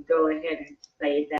go ahead and say that.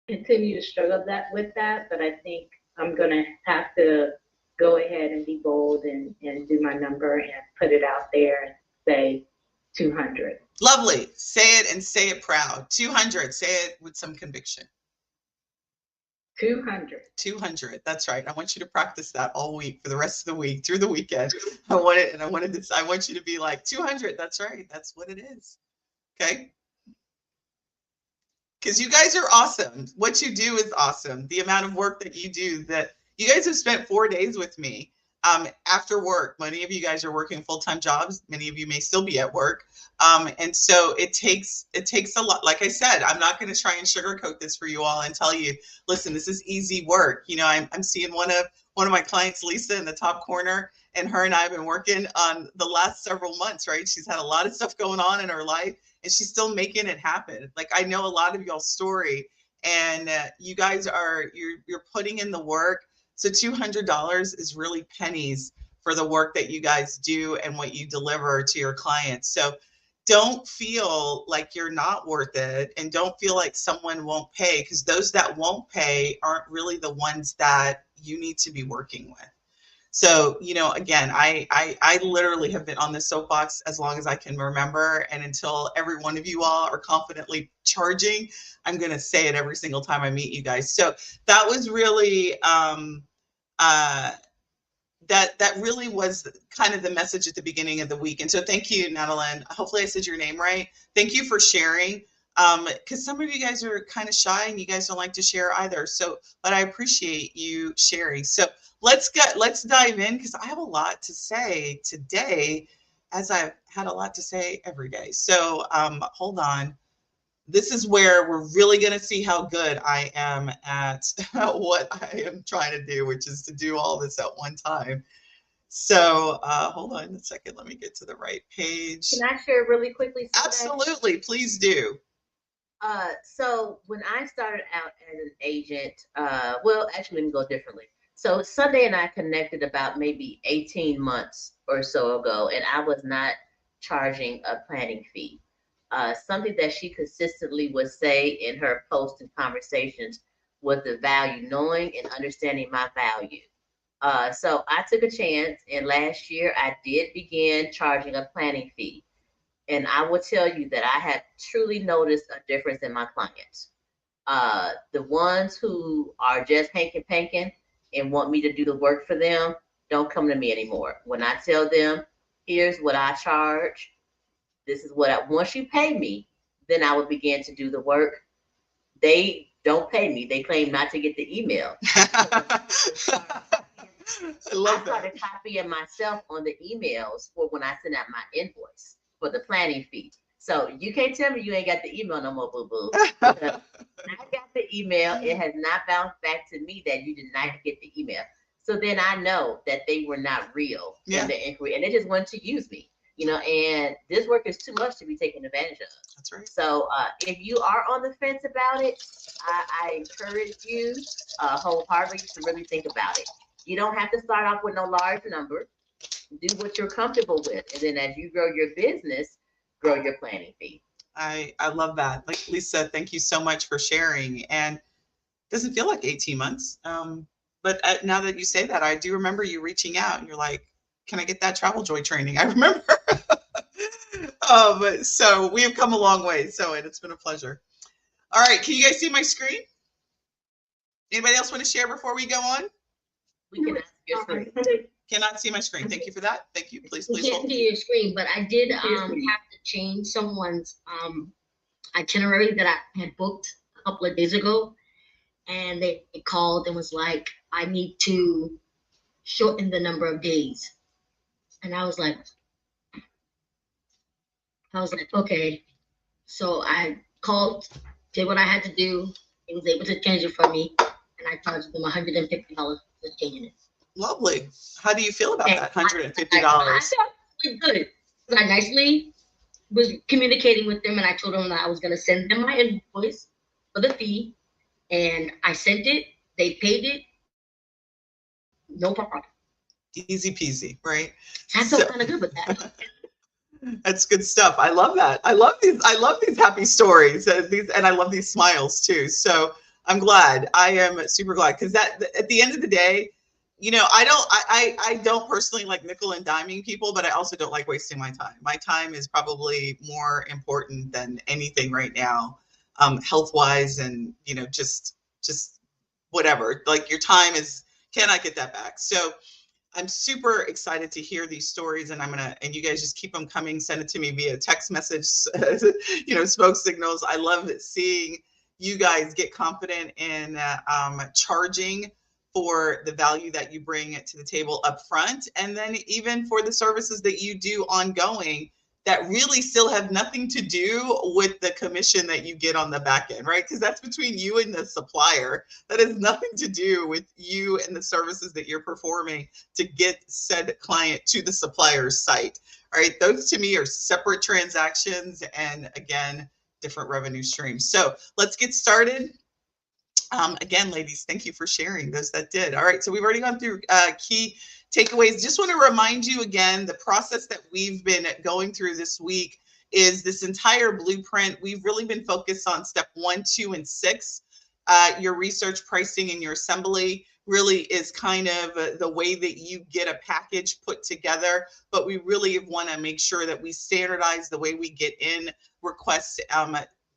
Continue to struggle that with that, but I think I'm gonna have to go ahead and be bold and do my number and put it out there and say 200. Lovely. Say it and say it proud. 200. Say it with some conviction. 200. 200. That's right. I want you to practice that all week for the rest of the week through the weekend. I want it, and I want you to be like 200. That's right. That's what it is. Okay. Because you guys are awesome. What you do is awesome. The amount of work that you do, that you guys have spent 4 days with me after work. Many of you guys are working full-time jobs. Many of you may still be at work. And so it takes a lot. Like I said, I'm not going to try and sugarcoat this for you all and tell you, listen, this is easy work. You know, I'm seeing one of my clients, Lisa, in the top corner, and her and I have been working on the last several months, right? She's had a lot of stuff going on in her life, and she's still making it happen. Like, I know a lot of y'all's story, and you guys you're putting in the work. So $200 is really pennies for the work that you guys do and what you deliver to your clients. So don't feel like you're not worth it, and don't feel like someone won't pay, because those that won't pay aren't really the ones that you need to be working with. So, you know, again, I literally have been on this soapbox as long as I can remember. And until every one of you all are confidently charging, I'm going to say it every single time I meet you guys. So that was really, that really was kind of the message at the beginning of the week. And so thank you, Natalie. Hopefully I said your name right. Thank you for sharing. Because some of you guys are kind of shy and you guys don't like to share either. So, but I appreciate you sharing. So let's dive in, because I have a lot to say today, as I've had a lot to say every day. So hold on. This is where we're really going to see how good I am at what I am trying to do, which is to do all this at one time. So hold on a second. Let me get to the right page. Can I share really quickly? Absolutely. Please do. So when I started out as an agent, well, actually, let me go differently. So Sunday and I connected about maybe 18 months or so ago, and I was not charging a planning fee. Something that she consistently would say in her posts and conversations was the value, knowing and understanding my value. So I took a chance, and last year I did begin charging a planning fee. And I will tell you that I have truly noticed a difference in my clients. The ones who are just hanky panking and want me to do the work for them don't come to me anymore. When I tell them, here's what I charge, this is what once you pay me, then I will begin to do the work. They don't pay me. They claim not to get the email. I love I started copying myself on the emails for when I send out my invoice for the planning fee. So you can't tell me you ain't got the email no more, boo-boo. I got the email. It has not bounced back to me that you did not get the email. So then I know that they were not real in the inquiry, and they just wanted to use me. You know, and this work is too much to be taken advantage of. That's right. So if you are on the fence about it, I encourage you wholeheartedly to really think about it. You don't have to start off with no large number. Do what you're comfortable with, and then as you grow your business, grow your planning fee. I love that. Like Lisa, thank you so much for sharing. And it doesn't feel like 18 months. But now that you say that, I do remember you reaching out and you're like, can I get that Travel Joy training? I remember. So we have come a long way. So it's been a pleasure. All right. Can you guys see my screen? Anybody else want to share before we go on? We cannot see your screen. Cannot see my screen. Thank you for that. Thank you. Please We can't hold. see your screen, but I did have to change someone's itinerary that I had booked a couple of days ago, and they called and was like, I need to shorten the number of days. And I was like, I was like, okay. So I called, did what I had to do. He was able to change it for me, and I charged them $150 for changing it. Lovely. How do you feel about And that I $150? felt really good. I nicely was communicating with them, and I told them that I was going to send them my invoice for the fee, and I sent it. They paid it, no problem. Easy peasy, right? I felt kind of good with that. That's good stuff. I love that. I love these happy stories. And I love these smiles too. So I'm glad. I am super glad because that at the end of the day, you know, I don't personally like nickel and diming people, but I also don't like wasting my time. My time is probably more important than anything right now, health wise, and you know, just whatever. Like your time is cannot get that back. So I'm super excited to hear these stories, and and you guys just keep them coming. Send it to me via text message, you know, smoke signals. I love seeing you guys get confident in charging for the value that you bring to the table up front, and then even for the services that you do ongoing that really still have nothing to do with the commission that you get on the back end, right? Because that's between you and the supplier. That has nothing to do with you and the services that you're performing to get said client to the supplier's site. All right, those to me are separate transactions and again, different revenue streams. So let's get started. Again, ladies, thank you for sharing those that did. All right, so we've already gone through key takeaways. Just want to remind you again, the process that we've been going through this week is this entire blueprint. We've really been focused on step 1, 2, and 6. Your research, pricing, and your assembly really is kind of the way that you get a package put together. But we really want to make sure that we standardize the way we get in requests,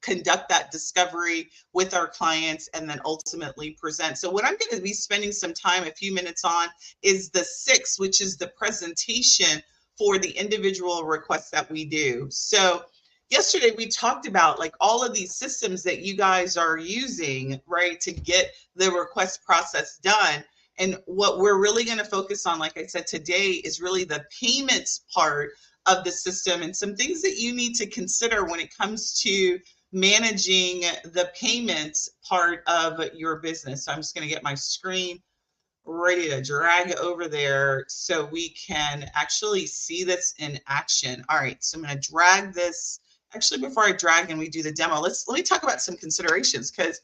conduct that discovery with our clients, and then ultimately present. So what I'm going to be spending some time, a few minutes on, is the 6, which is the presentation for the individual requests that we do. So yesterday we talked about like all of these systems that you guys are using, right, to get the request process done. And what we're really going to focus on, like I said today, is really the payments part of the system and some things that you need to consider when it comes to managing the payments part of your business. So I'm just going to get my screen ready to drag over there so we can actually see this in action. All right, so I'm going to drag this. Actually, before I drag and we do the demo, let me talk about some considerations, because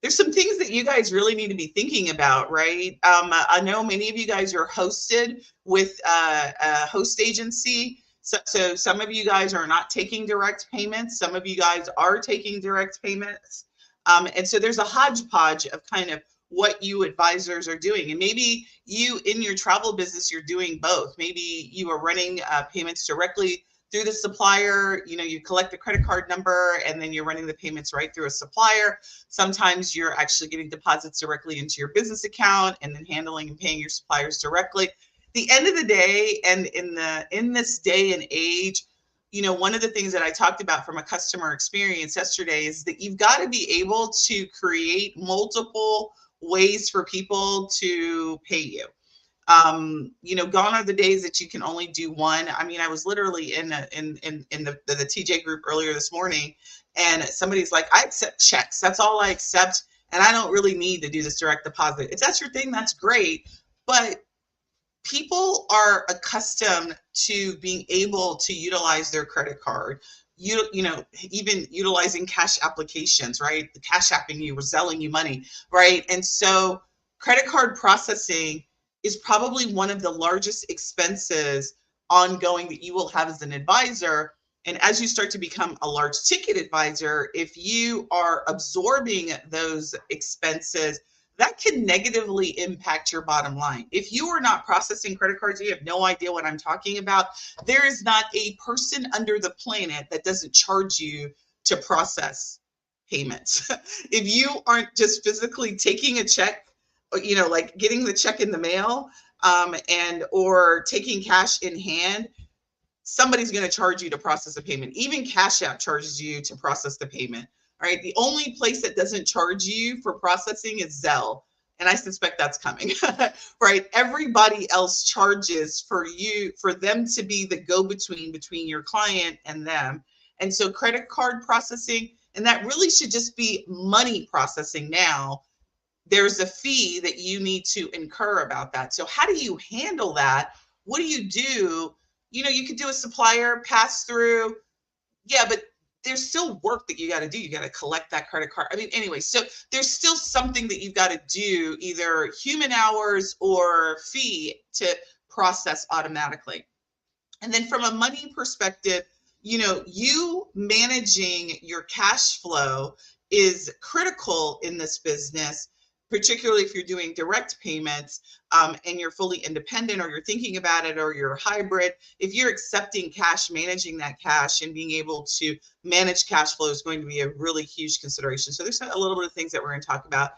there's some things that you guys really need to be thinking about, right? I know many of you guys are hosted with a host agency. So some of you guys are not taking direct payments. Some of you guys are taking direct payments. And so there's a hodgepodge of kind of what you advisors are doing. And maybe you in your travel business, you're doing both. Maybe you are running payments directly through the supplier. You know, you collect the credit card number and then you're running the payments right through a supplier. Sometimes you're actually getting deposits directly into your business account and then handling and paying your suppliers directly. The end of the day, and in this day and age, you know, one of the things that I talked about from a customer experience yesterday is that you've got to be able to create multiple ways for people to pay you. You know, gone are the days that you can only do one. I mean, I was literally in the TJ group earlier this morning, and somebody's like, I accept checks. That's all I accept, and I don't really need to do this direct deposit. If that's your thing, that's great, but people are accustomed to being able to utilize their credit card. You know, even utilizing cash applications, right? The cash apping you or selling you money, right? And so credit card processing is probably one of the largest expenses ongoing that you will have as an advisor. And as you start to become a large ticket advisor, if you are absorbing those expenses, that can negatively impact your bottom line. If you are not processing credit cards, you have no idea what I'm talking about. There is not a person under the planet that doesn't charge you to process payments. If you aren't just physically taking a check, you know, like getting the check in the mail, and or taking cash in hand, somebody's going to charge you to process a payment. Even Cash App charges you to process the payment. All right. The only place that doesn't charge you for processing is Zelle. And I suspect that's coming, right? Everybody else charges for them to be the go-between between your client and them. And so credit card processing, and that really should just be money processing now. There's a fee that you need to incur about that. So how do you handle that? What do? You could do a supplier pass through. Yeah, but there's still work that you got to do. You got to collect that credit card. I mean, anyway, so there's still something that you've got to do, either human hours or fee to process automatically. And then from a money perspective, you managing your cash flow is critical in this business, particularly if you're doing direct payments and you're fully independent, or you're thinking about it, or you're hybrid. If you're accepting cash, managing that cash and being able to manage cash flow is going to be a really huge consideration. So there's a little bit of things that we're going to talk about.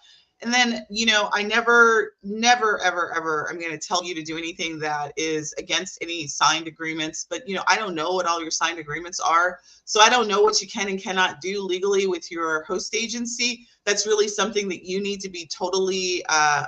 And then, I never, ever, I'm going to tell you to do anything that is against any signed agreements. But, I don't know what all your signed agreements are. So I don't know what you can and cannot do legally with your host agency. That's really something that you need to be totally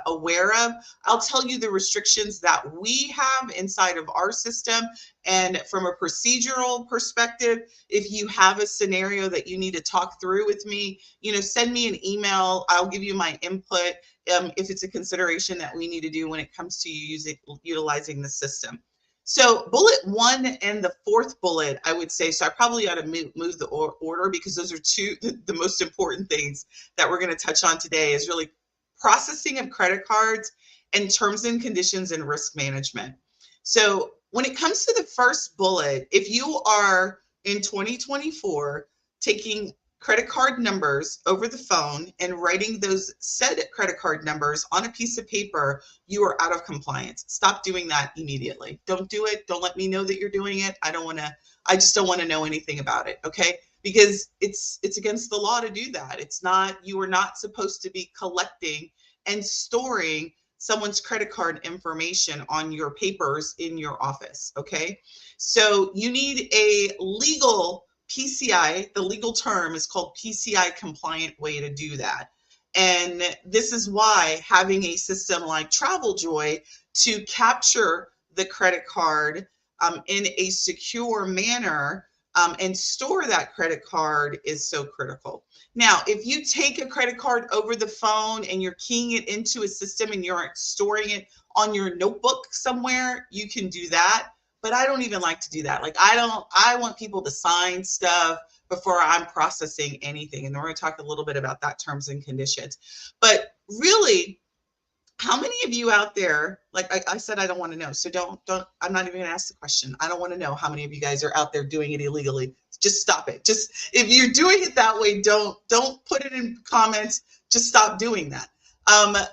aware of. I'll tell you the restrictions that we have inside of our system. And from a procedural perspective, if you have a scenario that you need to talk through with me, send me an email. I'll give you my input if it's a consideration that we need to do when it comes to utilizing the system. So bullet 1 and the 4th bullet, I would say, so I probably ought to move the order, because those are the most important things that we're going to touch on today, is really processing of credit cards and terms and conditions and risk management. So when it comes to the first bullet, if you are in 2024 taking credit card numbers over the phone and writing those said credit card numbers on a piece of paper, you are out of compliance. Stop doing that immediately. Don't do it. Don't let me know that you're doing it. I just don't want to know anything about it. Okay. Because it's against the law to do that. You are not supposed to be collecting and storing someone's credit card information on your papers in your office. Okay. So you need a legal PCI, the legal term is called PCI compliant way to do that. And this is why having a system like TravelJoy to capture the credit card in a secure manner and store that credit card is so critical. Now, if you take a credit card over the phone and you're keying it into a system and you're storing it on your notebook somewhere, you can do that. But I don't even like to do that. I want people to sign stuff before I'm processing anything. And then we're going to talk a little bit about that terms and conditions. But really, how many of you out there, like I said, I don't want to know. So I'm not even going to ask the question. I don't want to know how many of you guys are out there doing it illegally. Just stop it. Just, if you're doing it that way, don't put it in comments. Just stop doing that.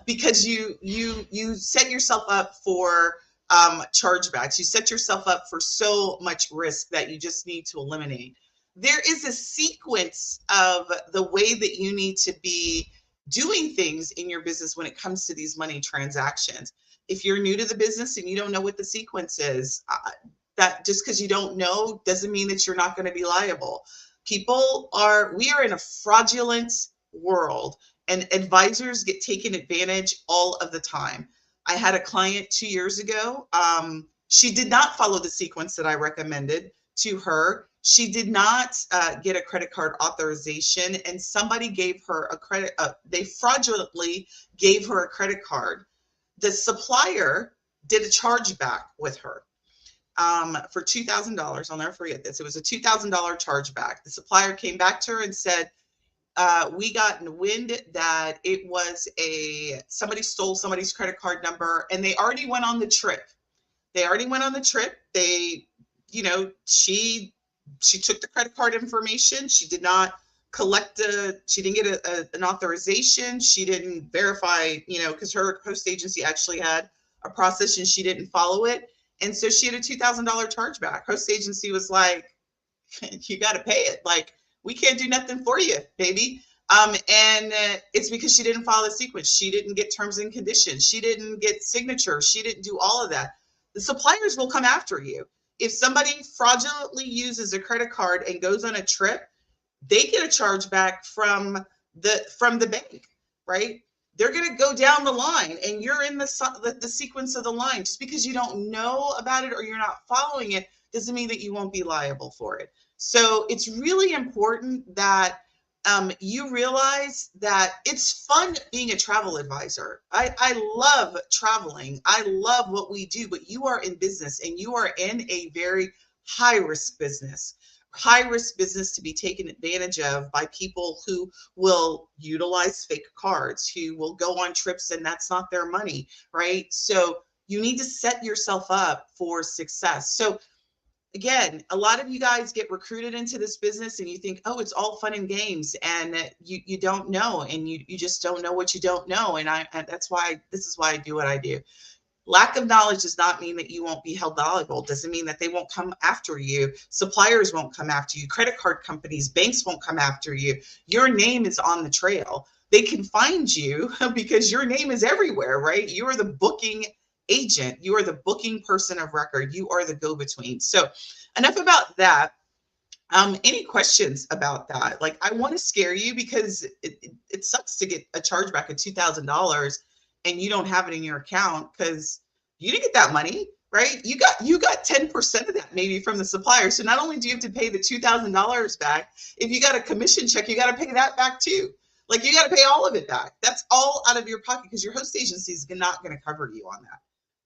Because you set yourself up for chargebacks. You set yourself up for so much risk that you just need to eliminate. There is a sequence of the way that you need to be doing things in your business when it comes to these money transactions. If you're new to the business and you don't know what the sequence is, that just because you don't know doesn't mean that you're not going to be liable. We are in a fraudulent world, and advisors get taken advantage all of the time. I had a client 2 years ago. She did not follow the sequence that I recommended to her. She did not get a credit card authorization, and somebody gave her a credit. They fraudulently gave her a credit card. The supplier did a chargeback with her for $2,000. I'll never forget this. It was a $2,000 chargeback. The supplier came back to her and said, we got wind that it was somebody stole somebody's credit card number, and they already went on the trip. She took the credit card information. She did not she didn't get an authorization. She didn't verify, because her host agency actually had a process and she didn't follow it. And so she had a $2,000 chargeback. Host agency was like, you got to pay it. Like, we can't do nothing for you, baby. And it's because she didn't follow the sequence. She didn't get terms and conditions. She didn't get signatures. She didn't do all of that. The suppliers will come after you. If somebody fraudulently uses a credit card and goes on a trip, they get a chargeback from the bank, right? they're going to go down the line, and you're in the sequence of the line. Just because you don't know about it or you're not following it doesn't mean that you won't be liable for it. So it's really important that you realize that it's fun being a travel advisor. I love traveling. I love what we do, but you are in business, and you are in a very high risk business to be taken advantage of by people who will utilize fake cards, who will go on trips and that's not their money, right? So you need to set yourself up for success. So again, a lot of you guys get recruited into this business and you think, oh, it's all fun and games, and you don't know, and you just don't know what you don't know. And this is why I do what I do. Lack of knowledge does not mean that you won't be held liable. Doesn't mean that they won't come after you. Suppliers won't come after you. Credit card companies, banks won't come after you. Your name is on the trail. They can find you because your name is everywhere, right? You are the booking agent. You are the booking person of record. You are the go-between. So enough about that. Any questions about that? Like, I want to scare you because it sucks to get a chargeback of $2,000 and you don't have it in your account because you didn't get that money, right? You got 10% of that maybe from the supplier. So not only do you have to pay the $2,000 back, if you got a commission check, you got to pay that back too. Like, you got to pay all of it back. That's all out of your pocket because your host agency is not going to cover you on that.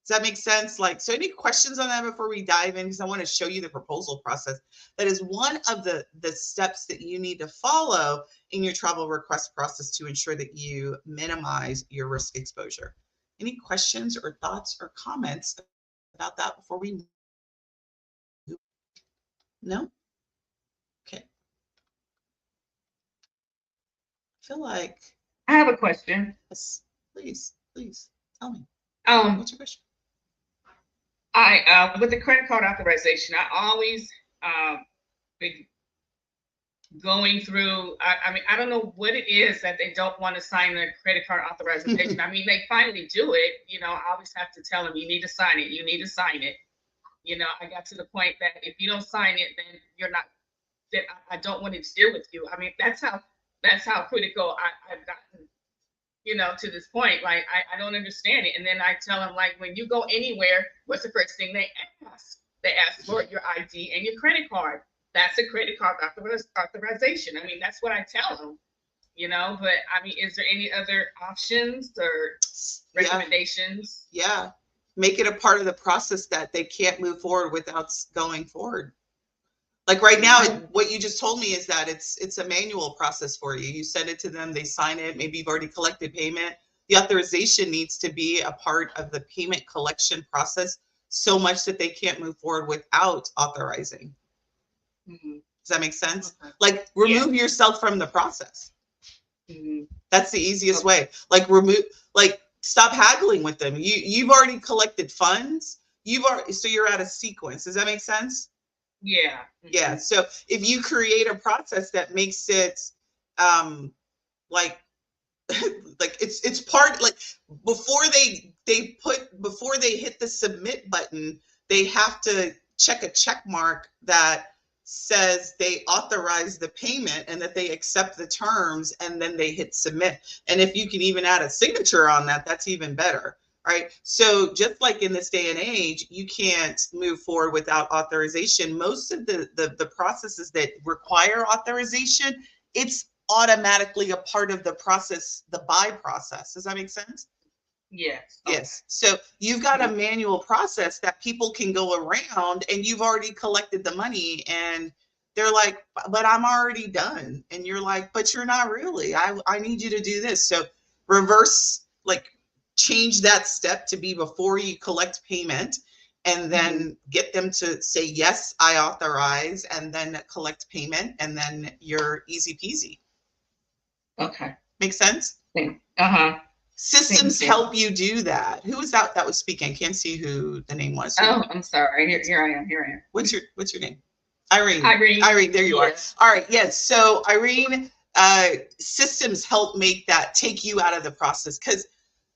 Does that make sense? Like, so any questions on that before we dive in? Because I want to show you the proposal process. That is one of the steps that you need to follow in your travel request process to ensure that you minimize your risk exposure. Any questions or thoughts or comments about that before we move? No? Okay. I feel like I have a question. Yes, please tell me. What's your question? With the credit card authorization, I always been going through. I mean, I don't know what it is that they don't want to sign the credit card authorization. I mean, they finally do it. You know, I always have to tell them, you need to sign it. You need to sign it. You know, I got to the point that if you don't sign it, then you're not. Then I don't want to deal with you. I mean, that's how critical I've gotten. You know, to this point, like, I don't understand it. And then I tell them, like, when you go anywhere, what's the first thing they ask? They ask for your ID and your credit card. That's a credit card authorization. I mean, that's what I tell them, you know, but I mean, is there any other options or recommendations? Yeah. Make it a part of the process that they can't move forward without going forward. Like right now, what you just told me is that it's a manual process for you. You send it to them, they sign it. Maybe you've already collected payment. The authorization needs to be a part of the payment collection process so much that they can't move forward without authorizing. Mm-hmm. Does that make sense? Okay. Like, remove yourself from the process. Mm-hmm. That's the easiest way. Like, stop haggling with them. You've already collected funds. So you're out of sequence. Does that make sense? Yeah. Mm-hmm. Yeah. So if you create a process that makes it like it's part, like, before they hit the submit button, they have to check a check mark that says they authorize the payment and that they accept the terms, and then they hit submit. And if you can even add a signature on that, that's even better. Right. So just like in this day and age, you can't move forward without authorization. Most of the processes that require authorization, it's automatically a part of the process, the buy process. Does that make sense? Yes. Yes. So you've got a manual process that people can go around, and you've already collected the money, and they're like, but I'm already done. And you're like, but you're not really. I need you to do this. So reverse, like, change that step to be before you collect payment, and then get them to say, yes, I authorize, and then collect payment, and then you're easy peasy. Okay. Make sense? Uh-huh. Systems help you do that. Who was that was speaking? I can't see who the name was. Oh, I'm sorry. Here I am. What's your name? Irene. Irene, there you are. All right. Yes. So Irene, systems help make that, take you out of the process, because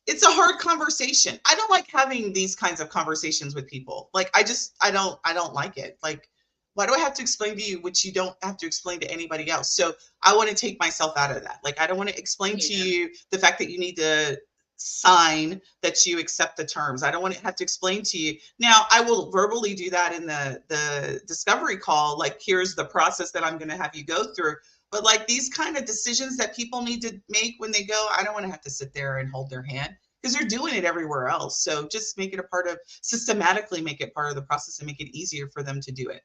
it's a hard conversation. I don't like having these kinds of conversations with people. Like, I don't like it. Like, Why do I have to explain to you what you don't have to explain to anybody else? So I want to take myself out of that. Like, I don't want to explain to you the fact that you need to sign that you accept the terms. I don't want to have to explain to you. Now, I will verbally do that in the discovery call. Like, here's the process that I'm going to have you go through. But like these kind of decisions that people need to make when they go, I don't want to have to sit there and hold their hand, because they're doing it everywhere else. So just make it a part of, systematically make it part of the process and make it easier for them to do it.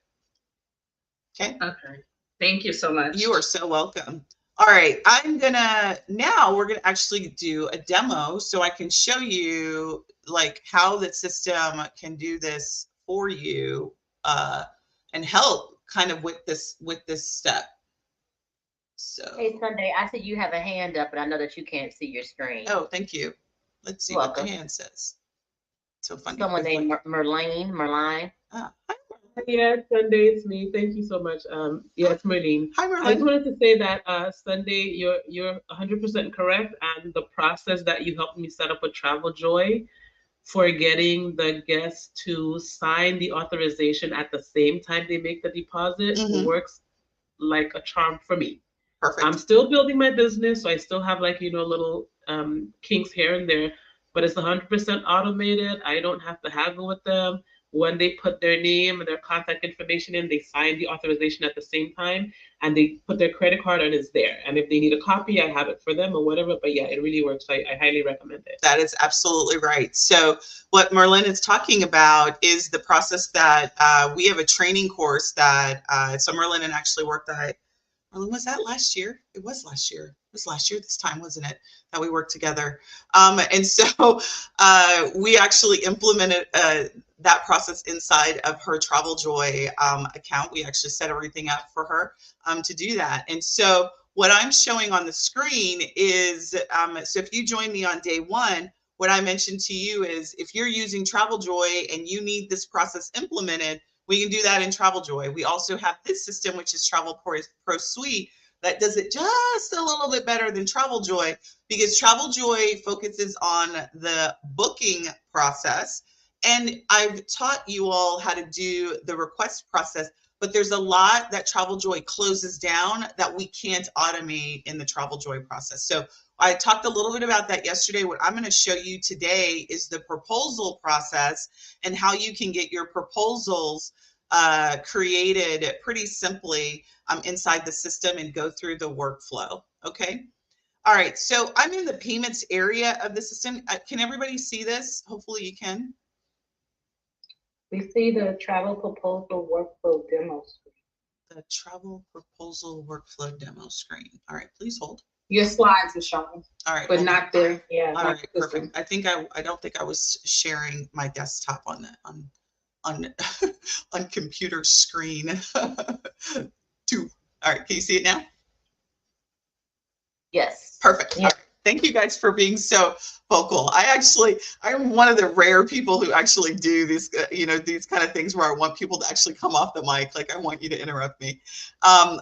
Okay. Okay. Thank you so much. You are so welcome. All right. Now we're going to actually do a demo so I can show you like how the system can do this for you and help kind of with this step. So. Hey, Sunday, I see you have a hand up, and I know that you can't see your screen. Oh, thank you. Let's see what the hand says. So funny. Someone named Merline. Hi. Yeah, Sunday, it's me. Thank you so much. Yeah, it's Marlene. Hi, Marlene. I just wanted to say that Sunday, you're 100% correct, and the process that you helped me set up with Travel Joy for getting the guests to sign the authorization at the same time they make the deposit works like a charm for me. Perfect. I'm still building my business, so I still have like, little kinks here and there, but it's 100% automated. I don't have to haggle with them. When they put their name and their contact information in, they sign the authorization at the same time, and they put their credit card and it's there. And if they need a copy, I have it for them or whatever. But yeah, it really works. I highly recommend it. That is absolutely right. So what Marlene is talking about is the process that we have a training course that, so Marlene and actually worked at, Marlene, was that last year? It was last year. It was last year this time, wasn't it, that we worked together? And so we actually implemented that process inside of her Travel Joy account. We actually set everything up for her to do that. And so what I'm showing on the screen is, so if you join me on day one, what I mentioned to you is if you're using Travel Joy and you need this process implemented, we can do that in Travel Joy. We also have this system, which is Travel Pro Suite, that does it just a little bit better than Travel Joy, because Travel Joy focuses on the booking process. And I've taught you all how to do the request process, but there's a lot that Travel Joy closes down that we can't automate in the Travel Joy process. So I talked a little bit about that yesterday. What I'm going to show you today is the proposal process and how you can get your proposals created pretty simply inside the system and go through the workflow. Okay. All right. So I'm in the payments area of the system. Can everybody see this? Hopefully you can. We see the travel proposal workflow demo screen. The travel proposal workflow demo screen. All right, please hold. Your slides are showing. All right, but not there. Yeah. All right, perfect. I don't think I was sharing my desktop on on computer screen. Two. All right, can you see it now? Yes. Perfect. Yeah. All right. Thank you guys for being so vocal. I'm one of the rare people who actually do these, these kind of things where I want people to actually come off the mic. Like, I want you to interrupt me.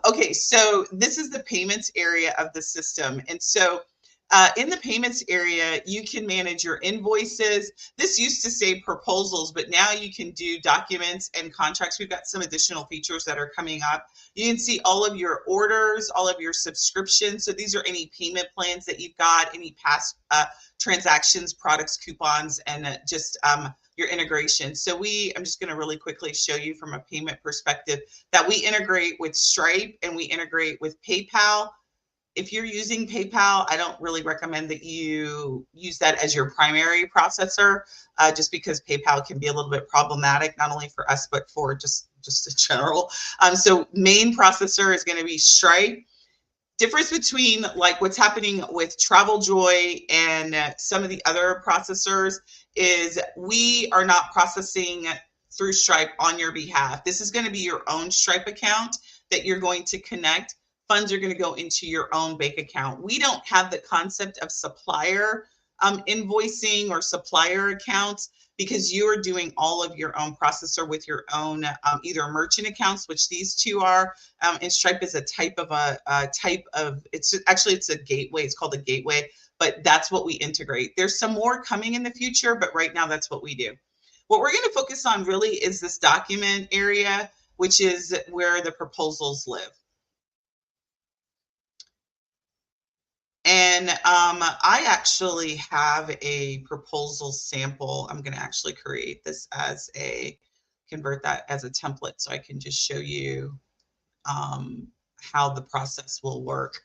Okay, so this is the payments area of the system. And so in the payments area, you can manage your invoices. This used to say proposals, but now you can do documents and contracts. We've got some additional features that are coming up. You can see all of your orders, all of your subscriptions. So these are any payment plans that you've got, any past transactions, products, coupons, and just your integration. So I'm just going to really quickly show you from a payment perspective that we integrate with Stripe and we integrate with PayPal. If you're using PayPal, I don't really recommend that you use that as your primary processor, just because PayPal can be a little bit problematic, not only for us, but for just in general. So main processor is going to be Stripe. Difference between like what's happening with Travel Joy and some of the other processors is we are not processing through Stripe on your behalf. This is going to be your own Stripe account that you're going to connect. Funds are going to go into your own bank account. We don't have the concept of supplier invoicing or supplier accounts, because you are doing all of your own processor with your own either merchant accounts, which these two are, and Stripe is a type of it's a gateway. It's called a gateway, but that's what we integrate. There's some more coming in the future, but right now that's what we do. What we're going to focus on really is this document area. which is where the proposals live. And I actually have a proposal sample. I'm going to actually create this as convert that as a template so I can just show you how the process will work.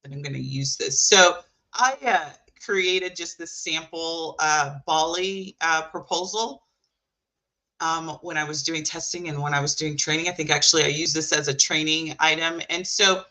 And I'm going to use this. So I created just this sample Bali proposal when I was doing testing and when I was doing training. I think actually I used this as a training item. And so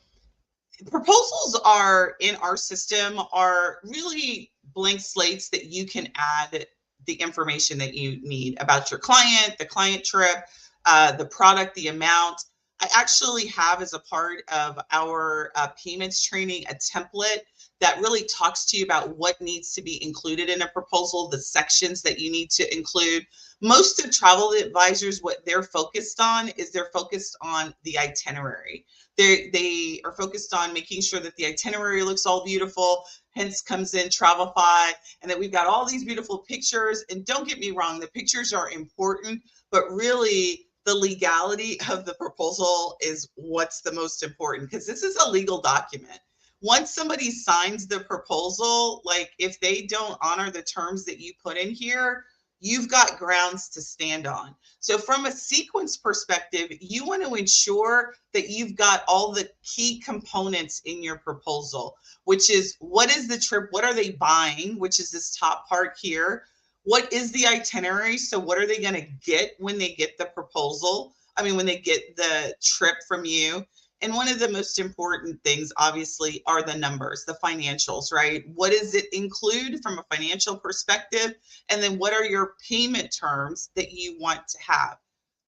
proposals are in our system are really blank slates that you can add the information that you need about your client, the client trip, the product, the amount. I actually have, as a part of our payments training, a template that really talks to you about what needs to be included in a proposal, the sections that you need to include. Most of travel advisors, what they're focused on is they're focused on the itinerary. They are focused on making sure that the itinerary looks all beautiful, hence comes in Travelify, and that we've got all these beautiful pictures. And don't get me wrong, the pictures are important, but really the legality of the proposal is what's the most important, because this is a legal document. Once somebody signs the proposal, like if they don't honor the terms that you put in here, you've got grounds to stand on. So from a sequence perspective, you want to ensure that you've got all the key components in your proposal, which is what is the trip, what are they buying, which is this top part here. What is the itinerary? So what are they going to get when they get the proposal? I mean, when they get the trip from you. And one of the most important things, obviously, are the numbers, the financials, right? What does it include from a financial perspective? And then what are your payment terms that you want to have?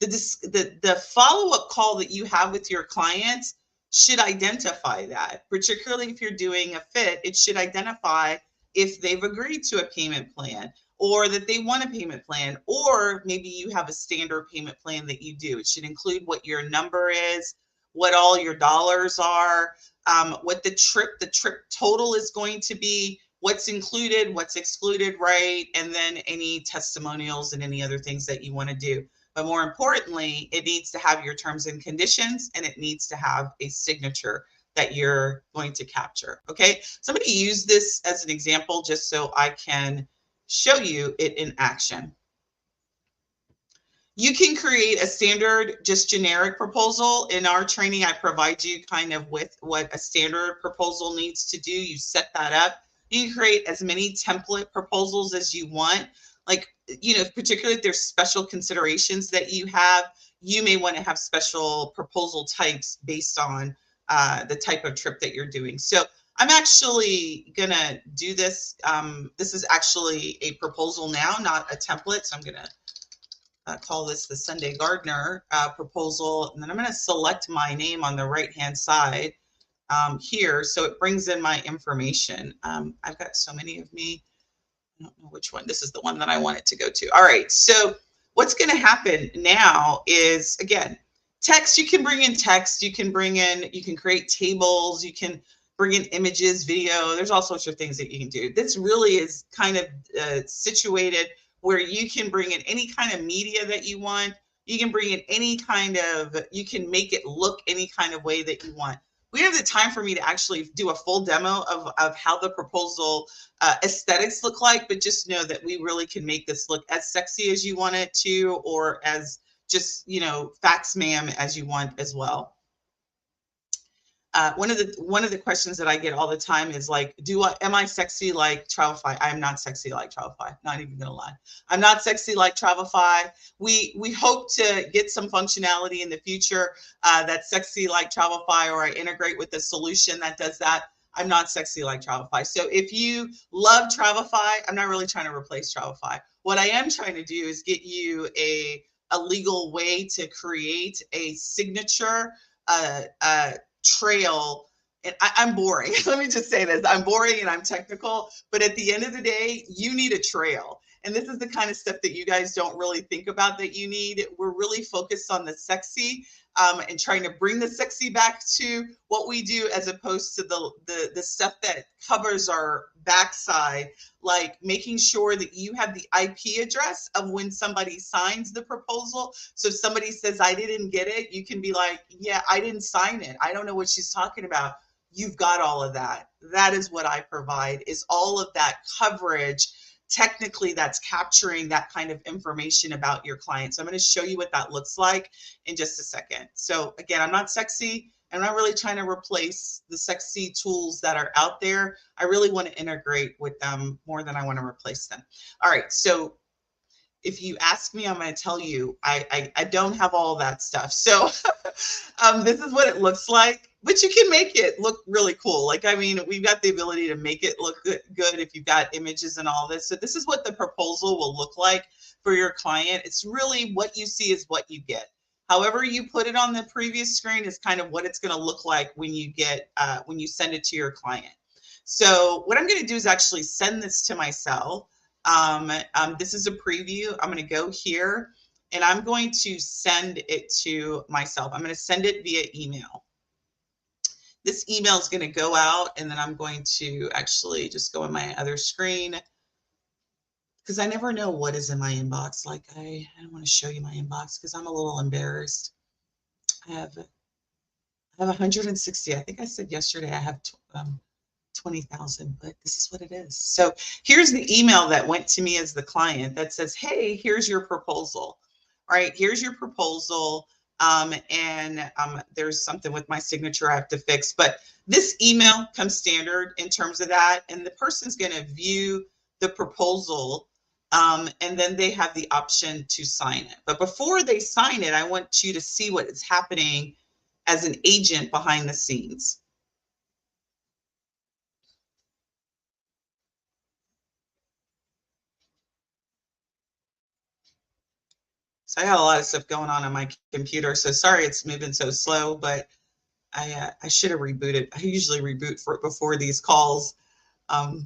The follow-up call that you have with your clients should identify that, particularly if you're doing a fit. It should identify if they've agreed to a payment plan, or that they want a payment plan, or maybe you have a standard payment plan that you do. It should include what your number is, what all your dollars are, what the trip total is going to be, what's included, what's excluded, right? And then any testimonials and any other things that you want to do. But more importantly, it needs to have your terms and conditions, and it needs to have a signature that you're going to capture, okay? Somebody use this as an example just so I can show you it in action. You can create a standard, just generic proposal. In our training, I provide you kind of with what a standard proposal needs to do. You set that up. You can create as many template proposals as you want. Like, you know, particularly if there's special considerations that you have, you may want to have special proposal types based on the type of trip that you're doing. So I'm actually going to do this. This is actually a proposal now, not a template. So I'm going to call this the Sunday Gardener proposal. And then I'm going to select my name on the right-hand side here. So it brings in my information. I've got so many of me. I don't know which one. This is the one that I want it to go to. All right. So what's going to happen now is, again, text. You can bring in text. You can create tables. You can bring in images, video. There's all sorts of things that you can do. This really is kind of situated where you can bring in any kind of media that you want. You can bring in any kind of, you can make it look any kind of way that you want. We don't have the time for me to actually do a full demo of how the proposal aesthetics look like, but just know that we really can make this look as sexy as you want it to, or as just, you know, facts ma'am as you want as well. One of the questions that I get all the time is like, am I sexy like Travelify? I am not sexy like Travelify. Not even gonna lie. I'm not sexy like Travelify. We hope to get some functionality in the future that's sexy like Travelify, or I integrate with a solution that does that. I'm not sexy like Travelify. So if you love Travelify, I'm not really trying to replace Travelify. What I am trying to do is get you a legal way to create a signature trail. And I'm boring. Let me just say this. I'm boring and I'm technical, but at the end of the day, you need a trail. And this is the kind of stuff that you guys don't really think about that you need. We're really focused on the sexy. and trying to bring the sexy back to what we do, as opposed to the stuff that covers our backside, like making sure that you have the IP address of when somebody signs the proposal. So if somebody says, I didn't get it, you can be like, yeah, I didn't sign it. I don't know what she's talking about. You've got all of that. That is what I provide, is all of that coverage. Technically, that's capturing that kind of information about your client. So I'm going to show you what that looks like in just a second. So again, I'm not sexy. I'm not really trying to replace the sexy tools that are out there. I really want to integrate with them more than I want to replace them. All right. So if you ask me, I'm going to tell you, I don't have all that stuff. So this is what it looks like, but you can make it look really cool. Like, I mean, we've got the ability to make it look good if you've got images and all this. So this is what the proposal will look like for your client. It's really what you see is what you get. However you put it on the previous screen is kind of what it's going to look like when you get when you send it to your client. So what I'm going to do is actually send this to myself. This is a preview. I'm going to go here and I'm going to send it to myself. I'm going to send it via email. This email is going to go out, and then I'm going to actually just go on my other screen, because I never know what is in my inbox. Like, I don't want to show you my inbox because I'm a little embarrassed. I have 160. I think I said yesterday I have 20,000, but this is what it is. So here's the email that went to me as the client that says, hey, here's your proposal. All right, here's your proposal. There's something with my signature I have to fix, but this email comes standard in terms of that. And the person's going to view the proposal, and then they have the option to sign it. But before they sign it, I want you to see what is happening as an agent behind the scenes. So I got a lot of stuff going on my computer. So sorry it's moving so slow, but I should have rebooted. I usually reboot before these calls. All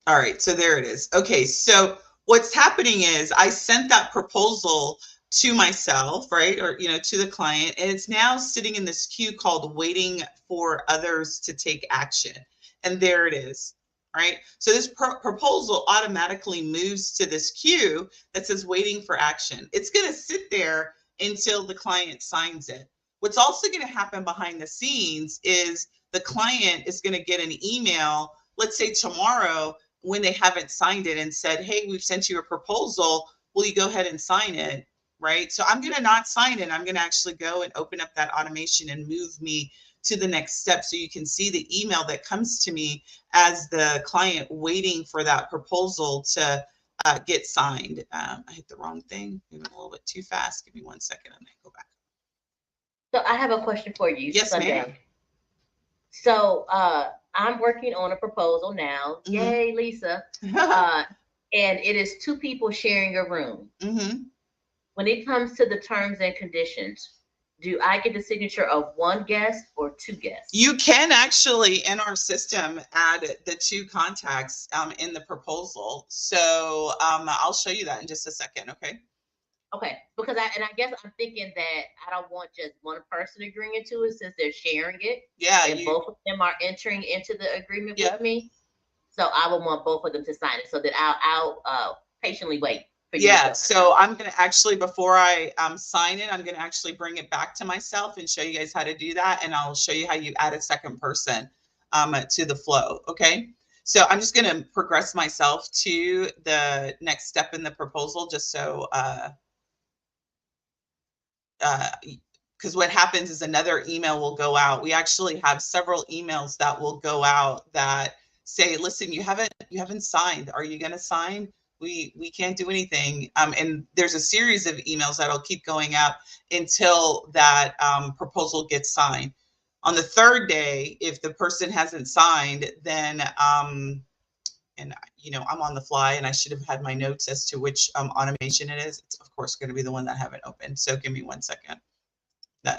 right, so there it is. Okay, so what's happening is I sent that proposal to myself, right, or to the client, and it's now sitting in this queue called waiting for others to take action. And there it is. Right? So this proposal automatically moves to this queue that says waiting for action. It's going to sit there until the client signs it. What's also going to happen behind the scenes is the client is going to get an email, let's say tomorrow, when they haven't signed it and said, hey, we've sent you a proposal. Will you go ahead and sign it? Right? So I'm going to not sign it. I'm going to actually go and open up that automation and move me to the next step, so you can see the email that comes to me as the client waiting for that proposal to get signed. I hit the wrong thing, moving a little bit too fast. Give me 1 second, I'm gonna go back. So I have a question for you. Yes, ma'am. So I'm working on a proposal now. Mm-hmm. Yay, Lisa. And it is 2 people sharing a room. Mm-hmm. When it comes to the terms and conditions, do I get the signature of 1 guest or 2 guests? You can actually, in our system, add the 2 contacts in the proposal. So I'll show you that in just a second, okay? Okay, because I guess I'm thinking that I don't want just one person agreeing to it since they're sharing it. Yeah. And both of them are entering into the agreement with me. So I would want both of them to sign it so that I'll patiently wait. Yeah, so I'm going to actually, before I sign it, I'm going to actually bring it back to myself and show you guys how to do that. And I'll show you how you add a second person to the flow. Okay, so I'm just going to progress myself to the next step in the proposal, just so, because what happens is another email will go out. We actually have several emails that will go out that say, listen, you haven't signed. Are you going to sign? We can't do anything. And there's a series of emails that'll keep going out until that proposal gets signed. On the 3rd day, if the person hasn't signed, then, and I'm on the fly and I should have had my notes as to which automation it is. It's of course going to be the one that I haven't opened. So give me 1 second.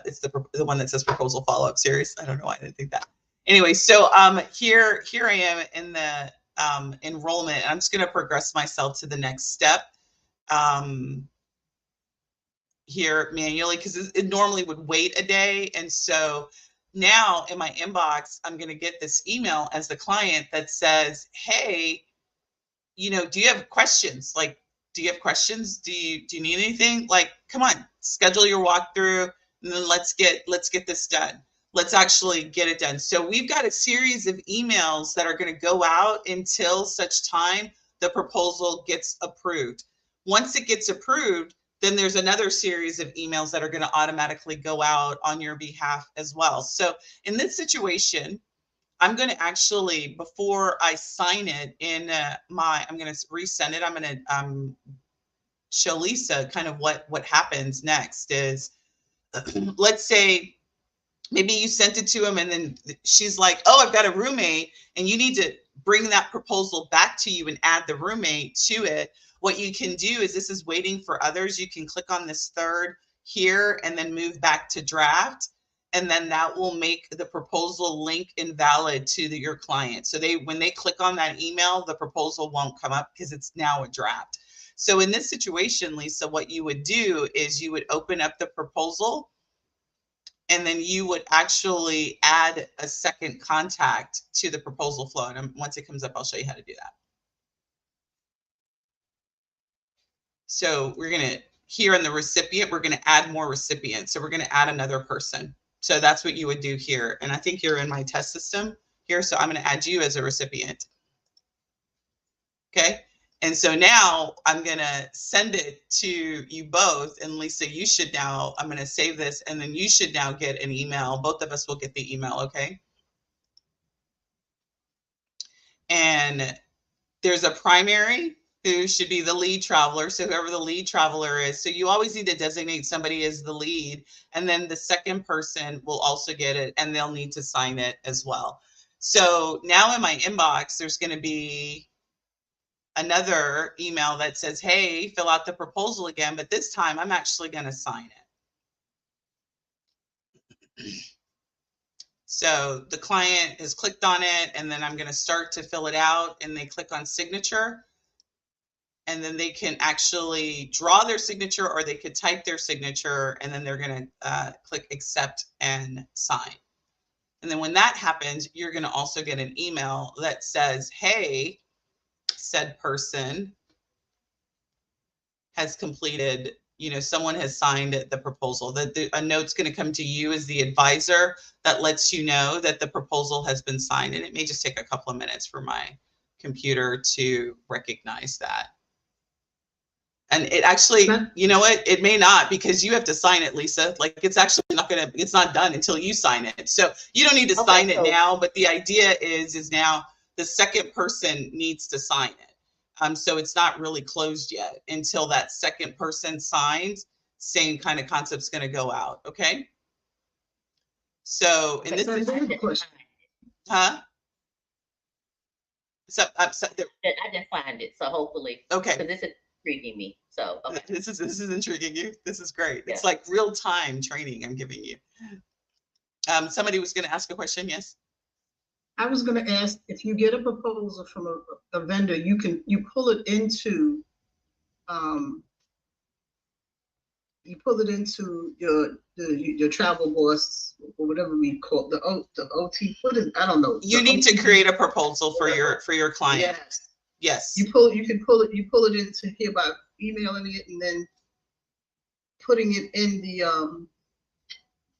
It's the one that says proposal follow-up series. I don't know why I didn't think that. Anyway, so here I am in the enrollment, and I'm just going to progress myself to the next step. here manually because it normally would wait a day. And so now in my inbox, I'm going to get this email as the client that says, hey, you know, do you have questions? Like, do you have questions? Do you need anything? Like, come on, schedule your walkthrough, and then let's get this done. Let's actually get it done. So we've got a series of emails that are going to go out until such time the proposal gets approved. Once it gets approved, then there's another series of emails that are going to automatically go out on your behalf as well. So in this situation, I'm going to actually, before I sign it in I'm going to resend it. I'm going to show Lisa kind of what happens next is, let's say maybe you sent it to him and then she's like, oh, I've got a roommate, and you need to bring that proposal back to you and add the roommate to it. What you can do is, this is waiting for others. You can click on this third here and then move back to draft. And then that will make the proposal link invalid to your client. So when they click on that email, the proposal won't come up because it's now a draft. So in this situation, Lisa, what you would do is you would open up the proposal, and then you would actually add a second contact to the proposal flow. And once it comes up, I'll show you how to do that. So we're going to, here in the recipient, we're going to add more recipients. So we're going to add another person. So that's what you would do here. And I think you're in my test system here. So I'm going to add you as a recipient. Okay. And so now I'm going to send it to you both. And Lisa, you should now, I'm going to save this, and then you should now get an email. Both of us will get the email. Okay. And there's a primary who should be the lead traveler. So whoever the lead traveler is. So you always need to designate somebody as the lead. And then the second person will also get it, and they'll need to sign it as well. So now in my inbox, there's going to be another email that says, hey, fill out the proposal again, but this time I'm actually going to sign it. So the client has clicked on it, and then I'm going to start to fill it out, and they click on signature. And then they can actually draw their signature, or they could type their signature, and then they're going to click accept and sign. And then when that happens, you're going to also get an email that says, hey, said person has completed, you know, someone has signed the proposal. That a note's going to come to you as the advisor that lets you know that the proposal has been signed. And it may just take a couple of minutes for my computer to recognize that. And it actually, you know what, it may not, because you have to sign it, Lisa. Like, it's actually not going to, it's not done until you sign it. So you don't need to sign it now, but the idea is now the second person needs to sign it. So it's not really closed yet until that second person signs. Same kind of concept's going to go out. Okay. So in this question, huh? So I didn't find it. So hopefully, okay. Because this is intriguing me. So okay. This is intriguing you. This is great. Yeah. It's like real time training I'm giving you. Somebody was going to ask a question. Yes. I was going to ask, if you get a proposal from a vendor, you pull it into your travel boss, or whatever we call it, the OT. I don't know. You need to create a proposal for your client. Yes. Yes. You pull it into here by emailing it and then putting it in the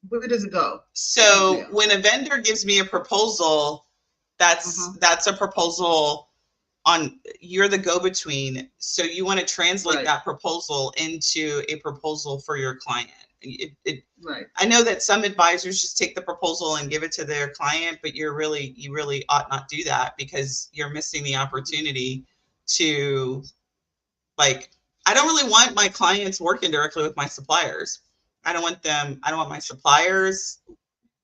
where does it go? So when a vendor gives me a proposal, that's a proposal on, you're the go-between. So you want to translate that proposal into a proposal for your client. Right. I know that some advisors just take the proposal and give it to their client, but you really ought not do that, because you're missing the opportunity to, like, I don't really want my clients working directly with my suppliers. I don't want my suppliers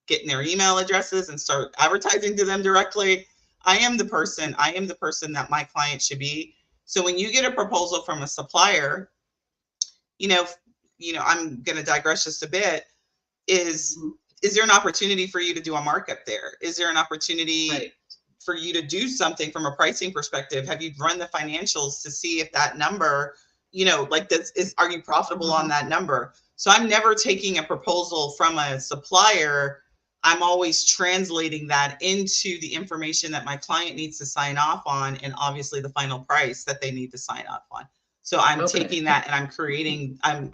getting their email addresses and start advertising to them directly. I am the person that my client should be. So when you get a proposal from a supplier, you know, I'm going to digress just a bit. Is there an opportunity for you to do a markup there? Is there an opportunity for you to do something from a pricing perspective? Have you run the financials to see if that number, you know, like this are you profitable on that number? So I'm never taking a proposal from a supplier. I'm always translating that into the information that my client needs to sign off on, and obviously the final price that they need to sign off on. So I'm Okay. taking that and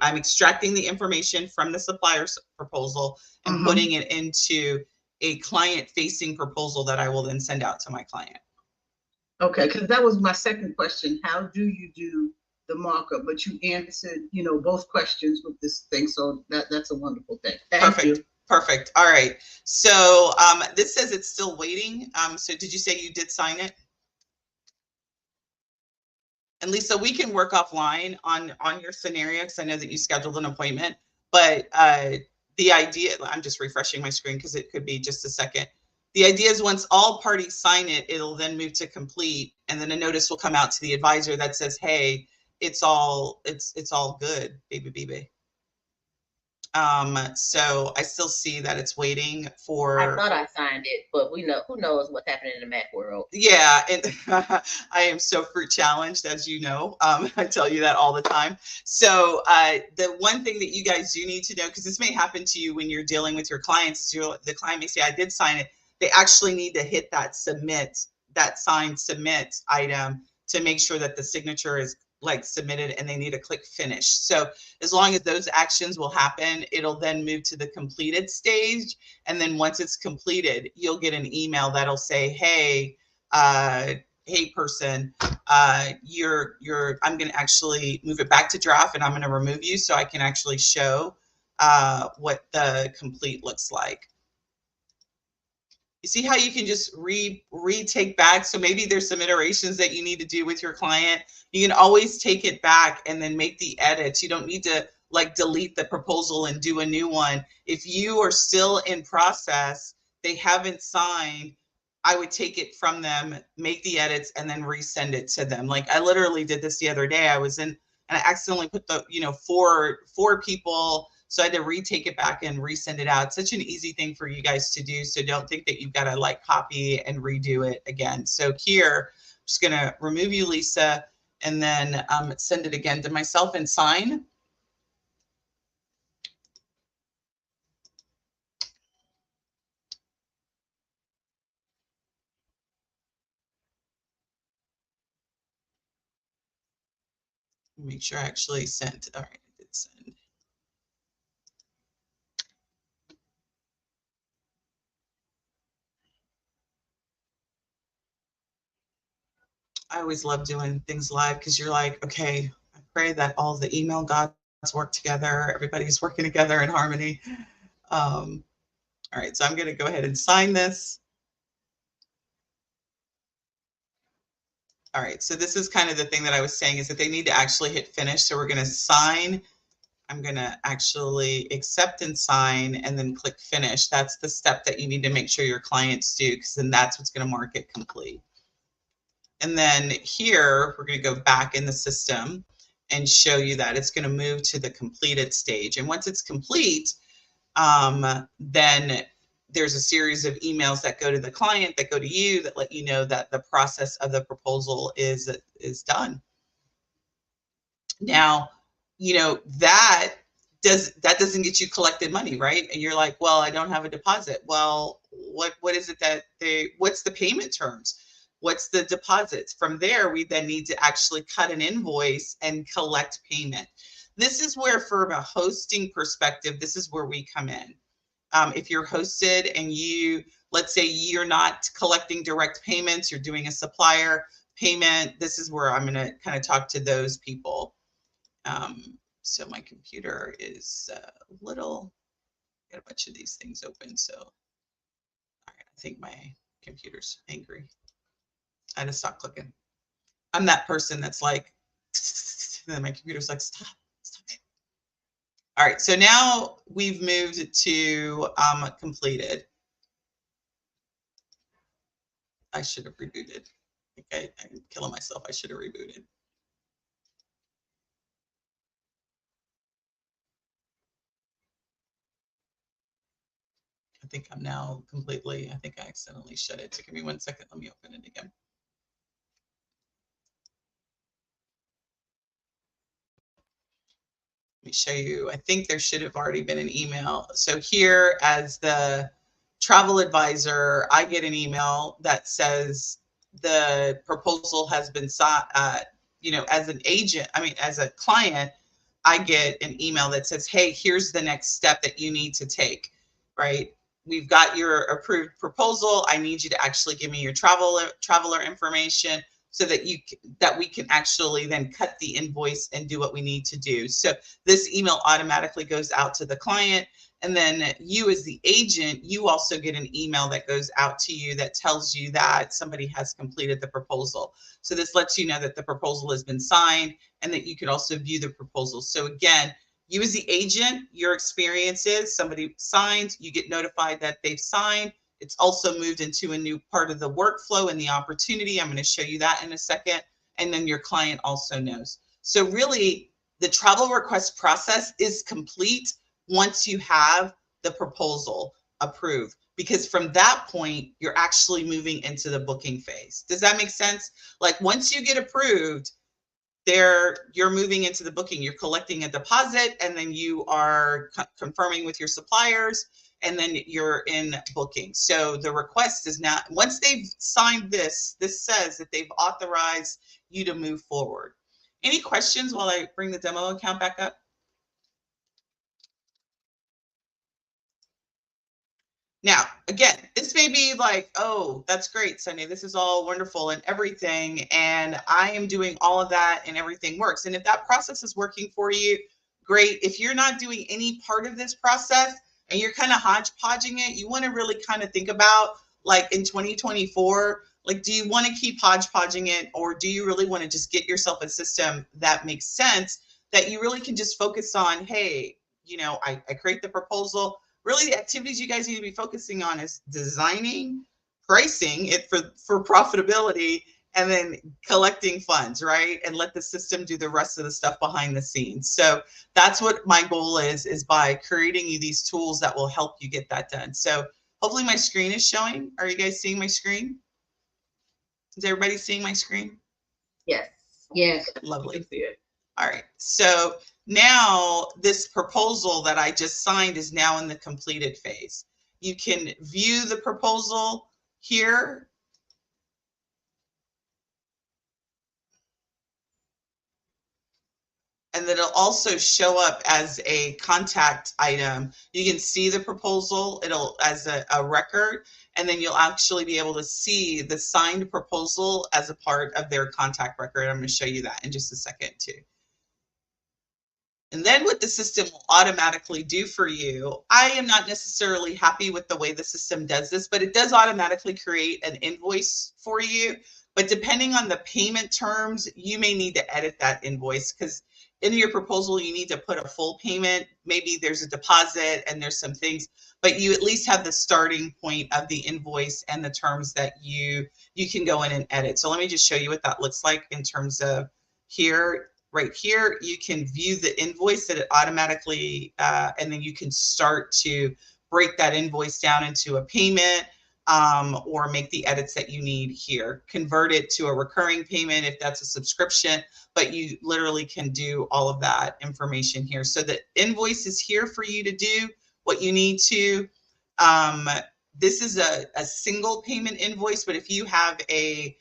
I'm extracting the information from the supplier's proposal and putting it into a client-facing proposal that I will then send out to my client. Okay, because that was my second question. How do you do the markup? But you answered, you know, both questions with this thing, so that's a wonderful thing. Thank Perfect. you. Perfect. All right. So this says it's still waiting. So did you say you did sign it? And Lisa, we can work offline on your scenario because I know that you scheduled an appointment. But the idea, I'm just refreshing my screen because it could be just a second. The idea is once all parties sign it, it'll then move to complete, and then a notice will come out to the advisor that says, "Hey, it's all good, baby." So I still see that it's waiting for. I thought I signed it, but we know, who knows what's happening in the Mac world. Yeah, and I am so fruit challenged, as you know. I tell you that all the time. So the one thing that you guys do need to know, because this may happen to you when you're dealing with your clients, is the client may say, "I did sign it." They actually need to hit that submit, that signed submit item to make sure that the signature is like submitted, and they need to click finish. So as long as those actions will happen, it'll then move to the completed stage. And then once it's completed, you'll get an email that'll say, "Hey, hey person, I'm going to actually move it back to draft, and I'm going to remove you so I can actually show what the complete looks like." You see how you can just retake back? So maybe there's some iterations that you need to do with your client. You can always take it back and then make the edits. You don't need to like delete the proposal and do a new one. If you are still in process, they haven't signed, I would take it from them, make the edits, and then resend it to them. Like I literally did this the other day. I was in, and I accidentally put the, four people. So I had to retake it back and resend it out. It's such an easy thing for you guys to do. So don't think that you've got to like copy and redo it again. So here, I'm just going to remove you, Lisa, and then send it again to myself and sign. Make sure I actually sent. All right, I did send. I always love doing things live because you're like, okay, I pray that all the email gods work together. Everybody's working together in harmony. All right, so I'm going to go ahead and sign this. All right, so this is kind of the thing that I was saying is that they need to actually hit finish. So we're going to sign. I'm going to actually accept and sign and then click finish. That's the step that you need to make sure your clients do, because then that's what's going to mark it complete. And then here, we're going to go back in the system and show you that it's going to move to the completed stage. And once it's complete, then there's a series of emails that go to the client, that go to you, that let you know that the process of the proposal is done. Now, that doesn't get you collected money, right? And you're like, well, I don't have a deposit. Well, what is it that what's the payment terms? What's the deposits? From there, we then need to actually cut an invoice and collect payment. This is where, from a hosting perspective, this is where we come in. If you're hosted and let's say you're not collecting direct payments, you're doing a supplier payment, this is where I'm going to kind of talk to those people. So my computer is a little, got a bunch of these things open. So I think my computer's angry. I had to stop clicking. I'm that person that's like, and then my computer's like, stop it. All right, so now we've moved to completed. I should have rebooted. Okay, I'm killing myself. I should have rebooted. I think I'm now completely, I think I accidentally shut it. So give me 1 second. Let me open it again. me show you. I think there should have already been an email. So here, as the travel advisor, I get an email that says the proposal has been signed. You know, as an agent, I mean, as a client, I get an email that says, hey, here's the next step that you need to take, right? We've got your approved proposal. I need you to actually give me your traveler information so that we can actually then cut the invoice and do what we need to do. So this email automatically goes out to the client. And then you as the agent, you also get an email that goes out to you that tells you that somebody has completed the proposal. So this lets you know that the proposal has been signed and that you could also view the proposal. So again, you as the agent, your experience is somebody signs, you get notified that they've signed. It's also moved into a new part of the workflow and the opportunity. I'm going to show you that in a second. And then your client also knows. So really, the travel request process is complete once you have the proposal approved, because from that point, you're actually moving into the booking phase. Does that make sense? Like once you get approved, you're moving into the booking. You're collecting a deposit, and then you are confirming with your suppliers, and then you're in booking. So the request is now, once they've signed this says that they've authorized you to move forward. Any questions while I bring the demo account back up? Now, again, this may be like, oh, that's great, Sunday. This is all wonderful and everything. And I am doing all of that and everything works. And if that process is working for you, great. If you're not doing any part of this process and you're kind of hodgepodging it, you want to really kind of think about, like in 2024, like, do you want to keep hodgepodging it, or do you really want to just get yourself a system that makes sense, that you really can just focus on, hey, you know, I create the proposal. Really, the activities you guys need to be focusing on is designing, pricing it for profitability, and then collecting funds, right? And let the system do the rest of the stuff behind the scenes. So that's what my goal is by creating you these tools that will help you get that done. So hopefully my screen is showing. Are you guys seeing my screen? Is everybody seeing my screen? Yes. Yes. Lovely. I see it. All right. So now this proposal that I just signed is now in the completed phase. You can view the proposal here. And then it'll also show up as a contact item. You can see the proposal, it'll as a record, and then you'll actually be able to see the signed proposal as a part of their contact record. I'm going to show you that in just a second too. And then what the system will automatically do for you, I am not necessarily happy with the way the system does this, but it does automatically create an invoice for you. But depending on the payment terms, you may need to edit that invoice, because in your proposal, you need to put a full payment. Maybe there's a deposit and there's some things, but you at least have the starting point of the invoice and the terms that you can go in and edit. So let me just show you what that looks like in terms of here. Right here, you can view the invoice that it automatically, and then you can start to break that invoice down into a payment, or make the edits that you need here. Convert it to a recurring payment if that's a subscription, but you literally can do all of that information here. So the invoice is here for you to do what you need to. This is a single payment invoice, but if you have a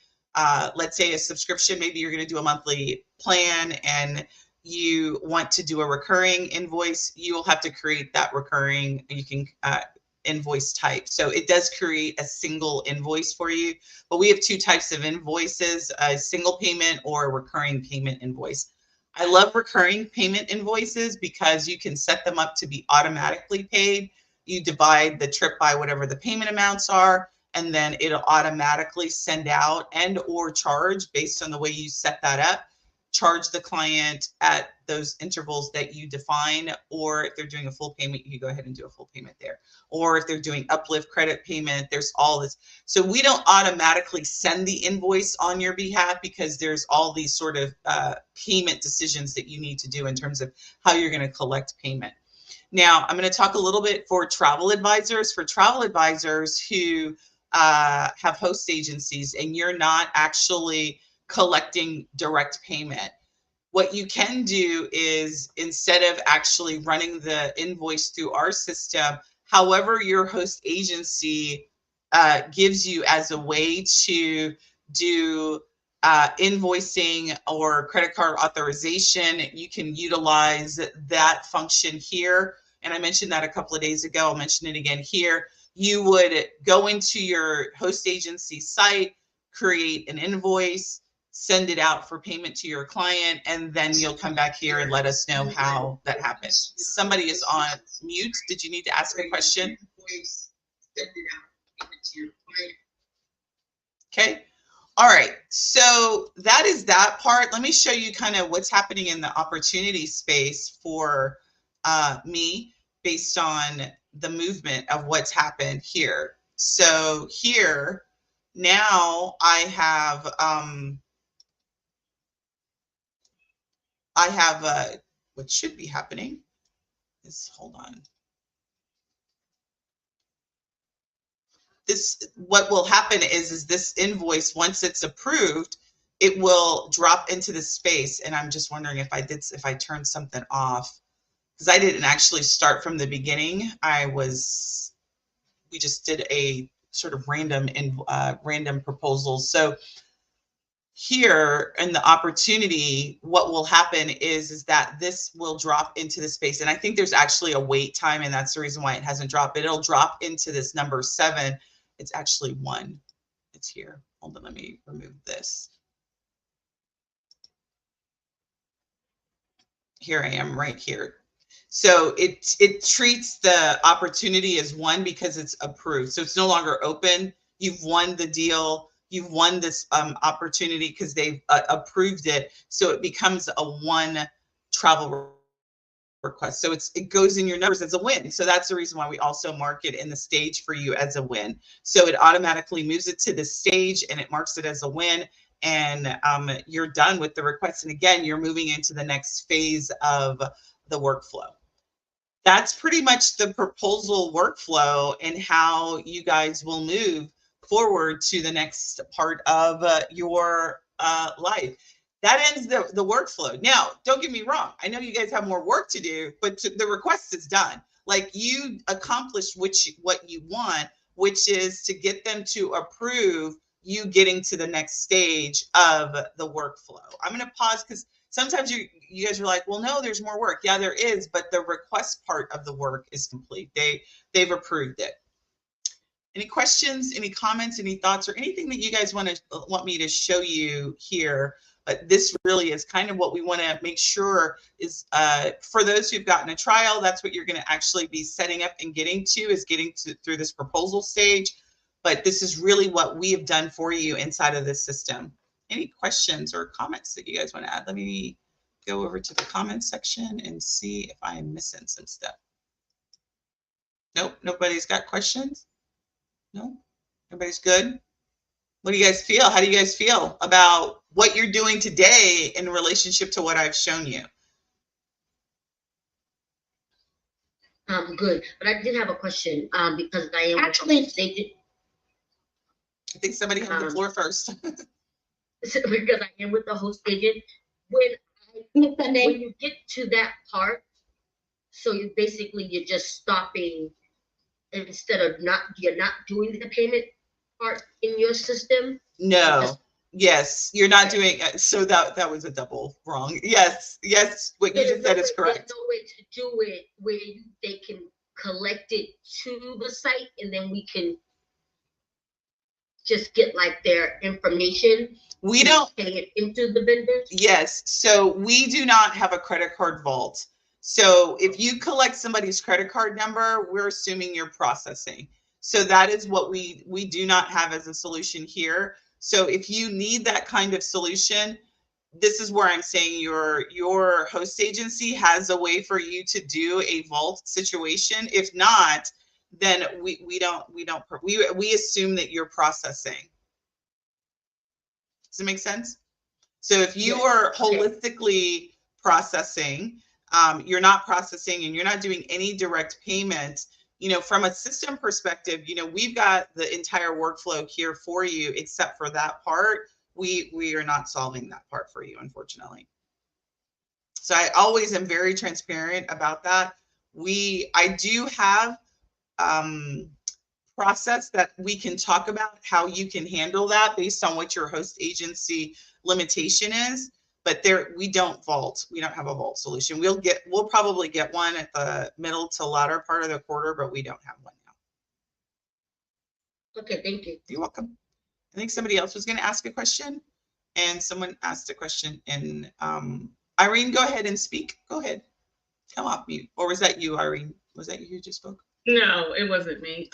let's say a subscription, maybe you're going to do a monthly plan and you want to do a recurring invoice, you will have to create that recurring, you can invoice type. So it does create a single invoice for you, but we have two types of invoices, a single payment or a recurring payment invoice. I love recurring payment invoices because you can set them up to be automatically paid. You divide the trip by whatever the payment amounts are, and then it'll automatically send out and or charge based on the way you set that up, charge the client at those intervals that you define, or if they're doing a full payment, you go ahead and do a full payment there. Or if they're doing uplift credit payment, there's all this. So we don't automatically send the invoice on your behalf because there's all these sort of payment decisions that you need to do in terms of how you're going to collect payment. Now, I'm going to talk a little bit for travel advisors. For travel advisors who have host agencies and you're not actually collecting direct payment, What you can do is, instead of actually running the invoice through our system, however your host agency gives you as a way to do invoicing or credit card authorization, you can utilize that function here. And I mentioned that a couple of days ago. I'll mention it again here. You would go into your host agency site, create an invoice, send it out for payment to your client, and then you'll come back here and let us know how that happens. Somebody is on mute. Did you need to ask a question? Okay. All right. So that is that part. Let me show you kind of what's happening in the opportunity space for me based on the movement of what's happened here. So here, now I have what should be happening is, hold on. This, what will happen is this invoice, once it's approved, it will drop into the space. And I'm just wondering if I turned something off, because I didn't actually start from the beginning. We just did a sort of random proposals. So here in the opportunity, what will happen is that this will drop into the space. And I think there's actually a wait time, and that's the reason why it hasn't dropped. But it'll drop into this number 7. It's actually 1. It's here. Hold on, let me remove this. Here I am right here. So it treats the opportunity as 1 because it's approved. So it's no longer open. You've won the deal. You've won this opportunity because they've approved it. So it becomes a 1 travel request. So it goes in your numbers as a win. So that's the reason why we also mark it in the stage for you as a win. So it automatically moves it to the stage and it marks it as a win. And you're done with the request. And again, you're moving into the next phase of the workflow. That's pretty much the proposal workflow and how you guys will move forward to the next part of your life. That ends the workflow. Now, don't get me wrong. I know you guys have more work to do, but the request is done. Like, you accomplished what you want, which is to get them to approve you getting to the next stage of the workflow. I'm going to pause because sometimes you guys are like, well, no, there's more work. Yeah, there is, but the request part of the work is complete. They've approved it. Any questions, any comments, any thoughts, or anything that you guys want me to show you here? But this really is kind of what we want to make sure is for those who've gotten a trial, that's what you're going to actually be setting up and getting through this proposal stage. But this is really what we have done for you inside of this system. Any questions or comments that you guys want to add? Let me go over to the comments section and see if I'm missing some stuff. Nope, nobody's got questions. No, everybody's good. What do you guys feel? How do you guys feel about what you're doing today in relationship to what I've shown you? Good, but I did have a question. Because I am Actually, I think somebody has the floor first. because I am with the host agent. When you get to that part, so you're just stopping instead of you're not doing the payment part in your system. No. Yes, you're not doing it. So that was a double wrong. Yes, what you just said is correct. There's no way to do it where they can collect it to the site and then we can just get like their information. We don't pay it into the vendors. Yes, so we do not have a credit card vault. So if you collect somebody's credit card number, we're assuming you're processing. So that is what we do not have as a solution here. So if you need that kind of solution, this is where I'm saying your host agency has a way for you to do a vault situation. If not, then we assume that you're processing. Does it make sense? So if you are holistically processing, you're not processing and you're not doing any direct payment, from a system perspective, we've got the entire workflow here for you, except for that part. We are not solving that part for you, unfortunately. So I always am very transparent about that. I do have process that we can talk about how you can handle that based on what your host agency limitation is. But we don't vault. We don't have a vault solution. We'll probably get one at the middle to latter part of the quarter, but we don't have one now. Okay, thank you. You're welcome. I think somebody else was going to ask a question, and someone asked a question. And Irene, go ahead and speak. Go ahead. Come off mute. Or was that you, Irene? Was that you who just spoke? No, it wasn't me.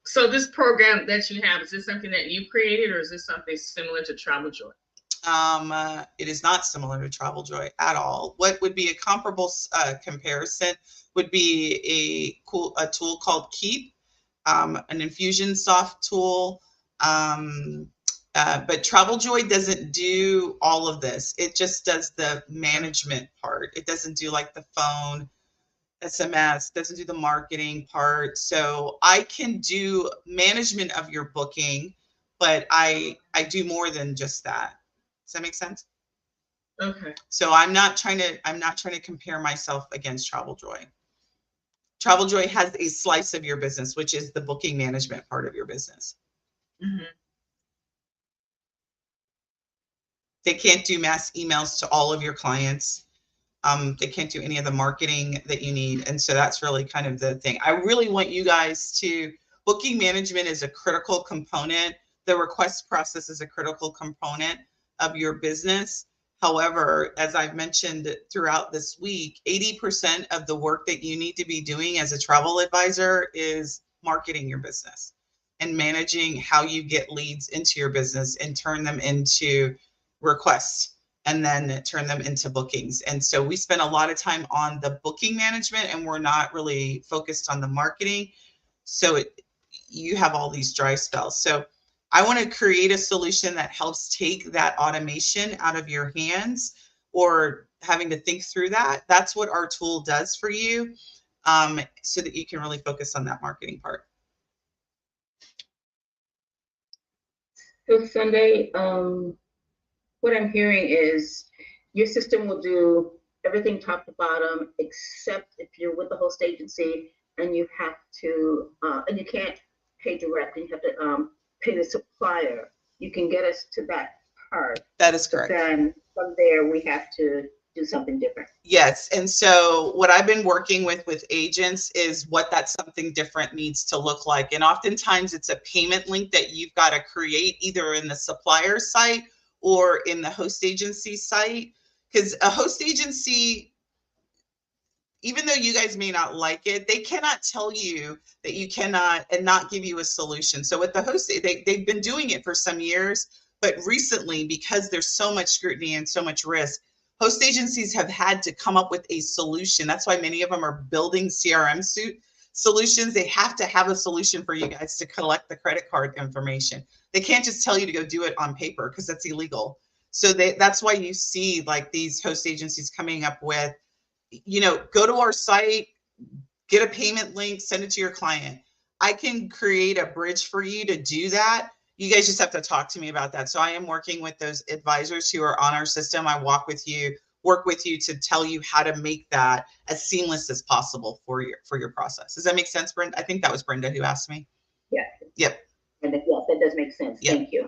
So this program that you have, is this something that you created, or is this something similar to Travel Joy? It is not similar to Travel Joy at all. What would be a comparable comparison would be a tool called Keep, an Infusionsoft tool. But Travel Joy doesn't do all of this. It just does the management part. It doesn't do like the phone, SMS, doesn't do the marketing part. So I can do management of your booking, but I do more than just that. Does that make sense? Okay. So I'm not trying to compare myself against Travel Joy. Travel Joy has a slice of your business, which is the booking management part of your business. Mm-hmm. They can't do mass emails to all of your clients. They can't do any of the marketing that you need. And so that's really kind of the thing. I really want you guys booking management is a critical component. The request process is a critical component of your business. However, as I've mentioned throughout this week, 80% of the work that you need to be doing as a travel advisor is marketing your business and managing how you get leads into your business and turn them into requests and then turn them into bookings. And so we spend a lot of time on the booking management and we're not really focused on the marketing. So you have all these dry spells. So I want to create a solution that helps take that automation out of your hands or having to think through that. That's what our tool does for you, so that you can really focus on that marketing part. So Sunday, what I'm hearing is your system will do everything top to bottom, except if you're with the host agency and you have to, and you can't pay direct, you have to pay the supplier. You can get us to that part. That is correct. Then from there, we have to do something different. Yes. And so what I've been working with agents is what that something different needs to look like. And oftentimes it's a payment link that you've got to create either in the supplier site or in the host agency site. Because a host agency, even though you guys may not like it, they cannot tell you that you cannot and not give you a solution. So with the host, they've been doing it for some years, but recently, because there's so much scrutiny and so much risk, host agencies have had to come up with a solution. That's why many of them are building CRM solutions. They have to have a solution for you guys to collect the credit card information. They can't just tell you to go do it on paper because that's illegal. So that's why you see like these host agencies coming up with, go to our site, get a payment link, send it to your client. I can create a bridge for you to do that. You guys just have to talk to me about that. So I am working with those advisors who are on our system. I work with you to tell you how to make that as seamless as possible for your process. Does that make sense, Brenda? I think that was Brenda who asked me. Yeah. Yep. And yes, that does make sense. Yep. Thank you.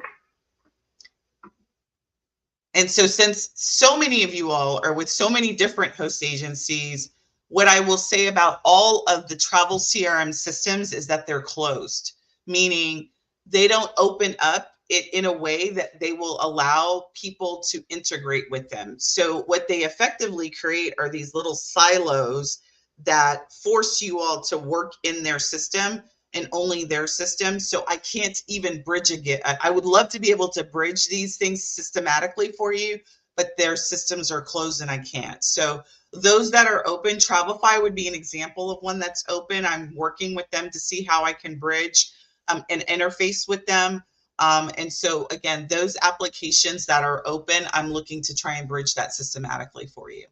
And so since so many of you all are with so many different host agencies, what I will say about all of the travel CRM systems is that they're closed, meaning they don't open up it in a way that they will allow people to integrate with them. So what they effectively create are these little silos that force you all to work in their system and only their system. So I can't even bridge again. I would love to be able to bridge these things systematically for you, but their systems are closed and I can't. So those that are open, Travelify would be an example of one that's open. I'm working with them to see how I can bridge and interface with them. And so again, those applications that are open, I'm looking to try and bridge that systematically for you.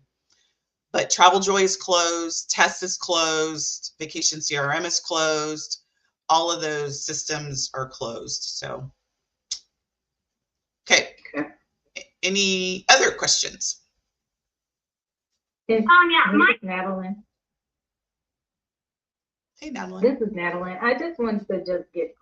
But Travel Joy is closed, Test is closed, Vacation CRM is closed. All of those systems are closed. So, okay. Any other questions? This is Madeline. Hey, Madeline. This is Madeline. I just wanted to just get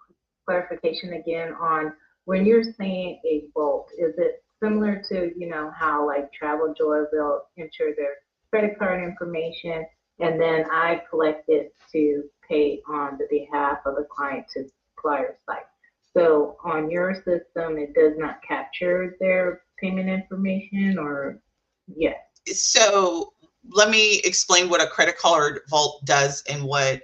clarification again on when you're saying a vault, is it similar to, you know, how like Travel Joy will enter their credit card information and then I collect it to pay on the behalf of the client to supplier site? So on your system, it does not capture their payment information, or yes? So let me explain what a credit card vault does and what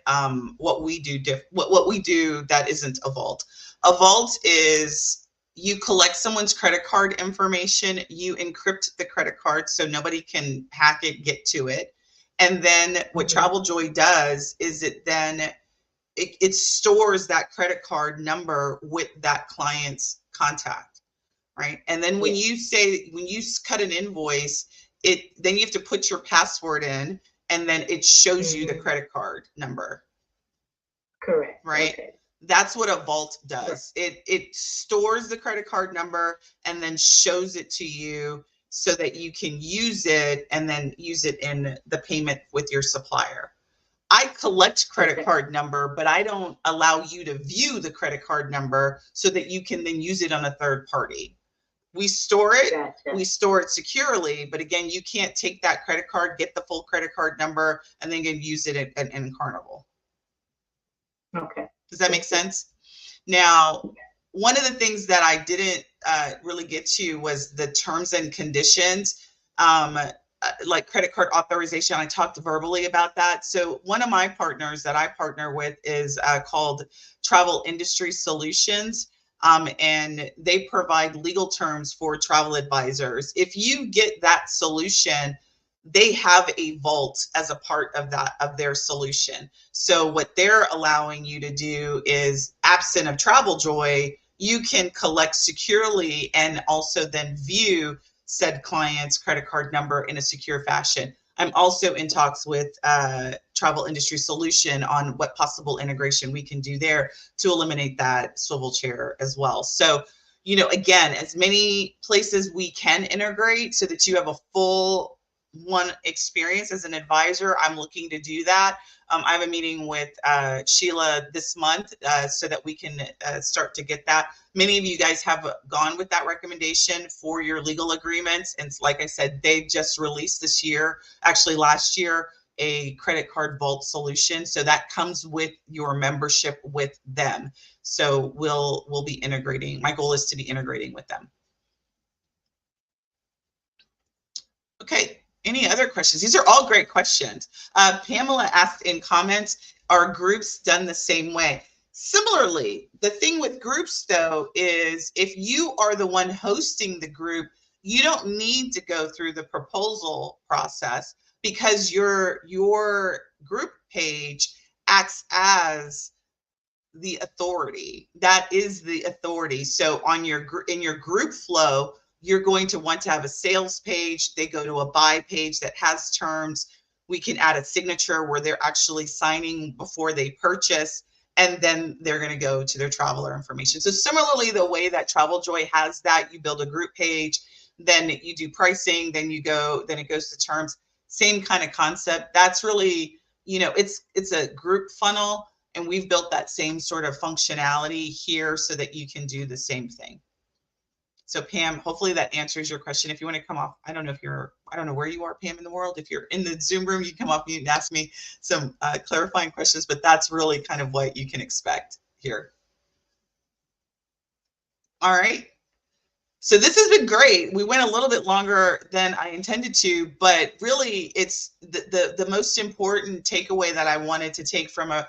we do what we do that isn't a vault. A vault is you collect someone's credit card information, you encrypt the credit card so nobody can hack it, get to it. And then what Travel Joy does is it stores that credit card number with that client's contact, right? And then when you cut an invoice, then you have to put your password in, and then it shows you the credit card number. Correct. Right. Okay. That's what a vault does. It stores the credit card number and then shows it to you so that you can use it and then use it in the payment with your supplier. I collect credit card number, but I don't allow you to view the credit card number so that you can then use it on a third party. We store it, Gotcha. We store it securely, but again, you can't take that credit card, get the full credit card number, and then use it in Carnival. Okay. Does that make sense? Now, one of the things that I didn't really get to was the terms and conditions. Like credit card authorization, I talked verbally about that. So one of my partners that I partner with is called Travel Industry Solutions, and they provide legal terms for travel advisors. If you get that solution, they have a vault as a part of their solution. So what they're allowing you to do is, absent of Travel Joy, you can collect securely and also then view said client's credit card number in a secure fashion. I'm also in talks with Travel Industry Solution on what possible integration we can do there to eliminate that swivel chair as well. So, you know, again, as many places we can integrate so that you have a full one experience as an advisor, I'm looking to do that. I have a meeting with Sheila this month so that we can start to get that. Many of you guys have gone with that recommendation for your legal agreements. And like I said, they just released this year, actually last year, a credit card vault solution. So that comes with your membership with them. So we'll be integrating. My goal is to be integrating with them. Okay. Any other questions? These are all great questions. Pamela asked in comments, are groups done the same way? Similarly, the thing with groups, though, is if you are the one hosting the group, you don't need to go through the proposal process because your group page acts as the authority. That is the authority. So on in your group flow, you're going to want to have a sales page. They go to a buy page that has terms. We can add a signature where they're actually signing before they purchase, and then they're going to go to their traveler information. So similarly, the way that Travel Joy has that, you build a group page, then you do pricing, then it goes to terms. Same kind of concept. That's really, you know, it's a group funnel, and we've built that same sort of functionality here so that you can do the same thing. So Pam, hopefully that answers your question. If you want to come off, I don't know where you are, Pam, in the world. If you're in the Zoom room, you come up and ask me some clarifying questions, but that's really kind of what you can expect here. All right. So this has been great. We went a little bit longer than I intended to, but really it's the most important takeaway that I wanted to take from a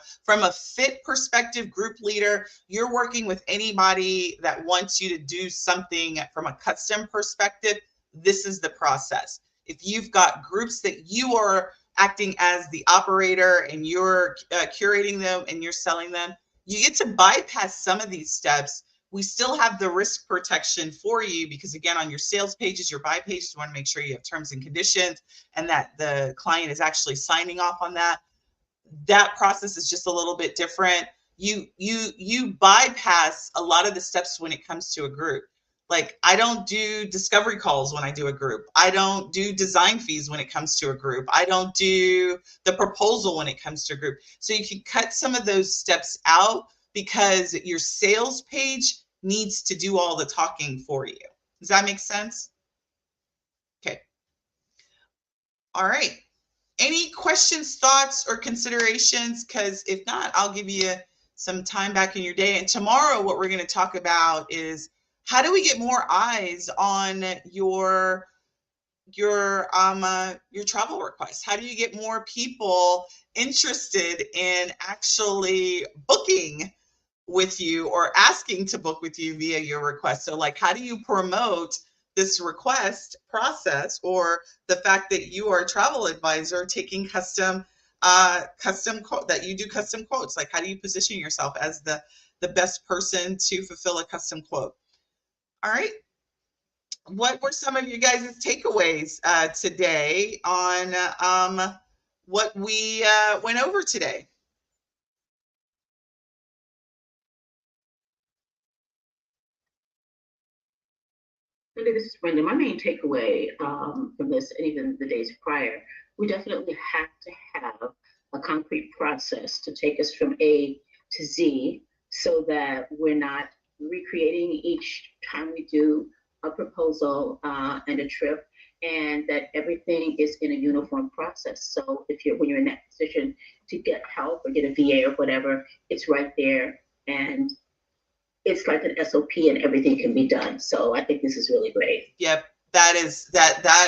fit perspective. Group leader, you're working with anybody that wants you to do something from a custom perspective. This is the process. If you've got groups that you are acting as the operator and you're curating them and you're selling them, you get to bypass some of these steps. We still have the risk protection for you because, again, on your sales pages, your buy pages, you want to make sure you have terms and conditions and that the client is actually signing off on that. That process is just a little bit different. You bypass a lot of the steps when it comes to a group. Like, I don't do discovery calls when I do a group. I don't do design fees when it comes to a group. I don't do the proposal when it comes to a group. So you can cut some of those steps out because your sales page needs to do all the talking for you. Does that make sense? Okay. All right. Any questions, thoughts, or considerations? Because if not, I'll give you some time back in your day. And tomorrow, what we're going to talk about is how do we get more eyes on your travel requests? How do you get more people interested in actually booking with you or asking to book with you via your request? So, like, how do you promote this request process, or the fact that you are a travel advisor taking custom quote, that you do custom quotes? Like, how do you position yourself as the best person to fulfill a custom quote? All right. What were some of you guys' takeaways today on what we went over today? This is Brenda. My main takeaway from this, and even the days prior, we definitely have to have a concrete process to take us from A to Z, so that we're not recreating each time we do a proposal and a trip, and that everything is in a uniform process. So when you're in that position to get help or get a VA or whatever, it's right there, and it's like an SOP, and everything can be done. So I think this is really great. Yep. That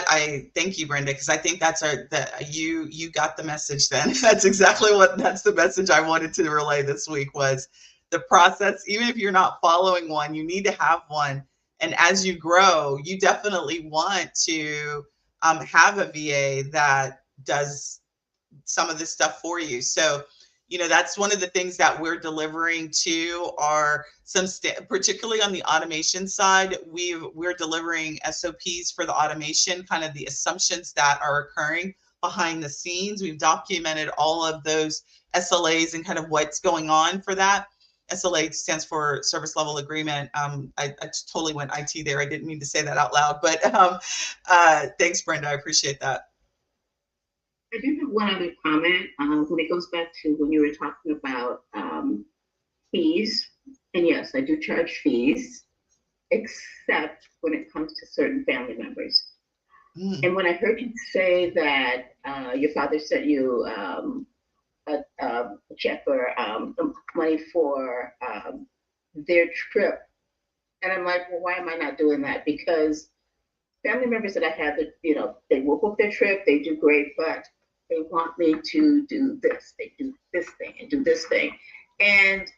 I thank you, Brenda, because I think you got the message then. That's the message I wanted to relay this week, was the process. Even if you're not following one, you need to have one. And as you grow, you definitely want to have a VA that does some of this stuff for you. So, that's one of the things that we're delivering to are particularly on the automation side. We're delivering SOPs for the automation, kind of the assumptions that are occurring behind the scenes. We've documented all of those SLAs and kind of what's going on for that. SLA stands for service level agreement. I totally went IT there. I didn't mean to say that out loud, but thanks, Brenda. I appreciate that. I do have one other comment when it goes back to when you were talking about fees. And yes, I do charge fees, except when it comes to certain family members. And when I heard you say that your father sent you a check or money for their trip, and I'm like, well, why am I not doing that? Because family members that I have, that they will book their trip, they do great, but they want me to do this, they do this thing and do this thing, and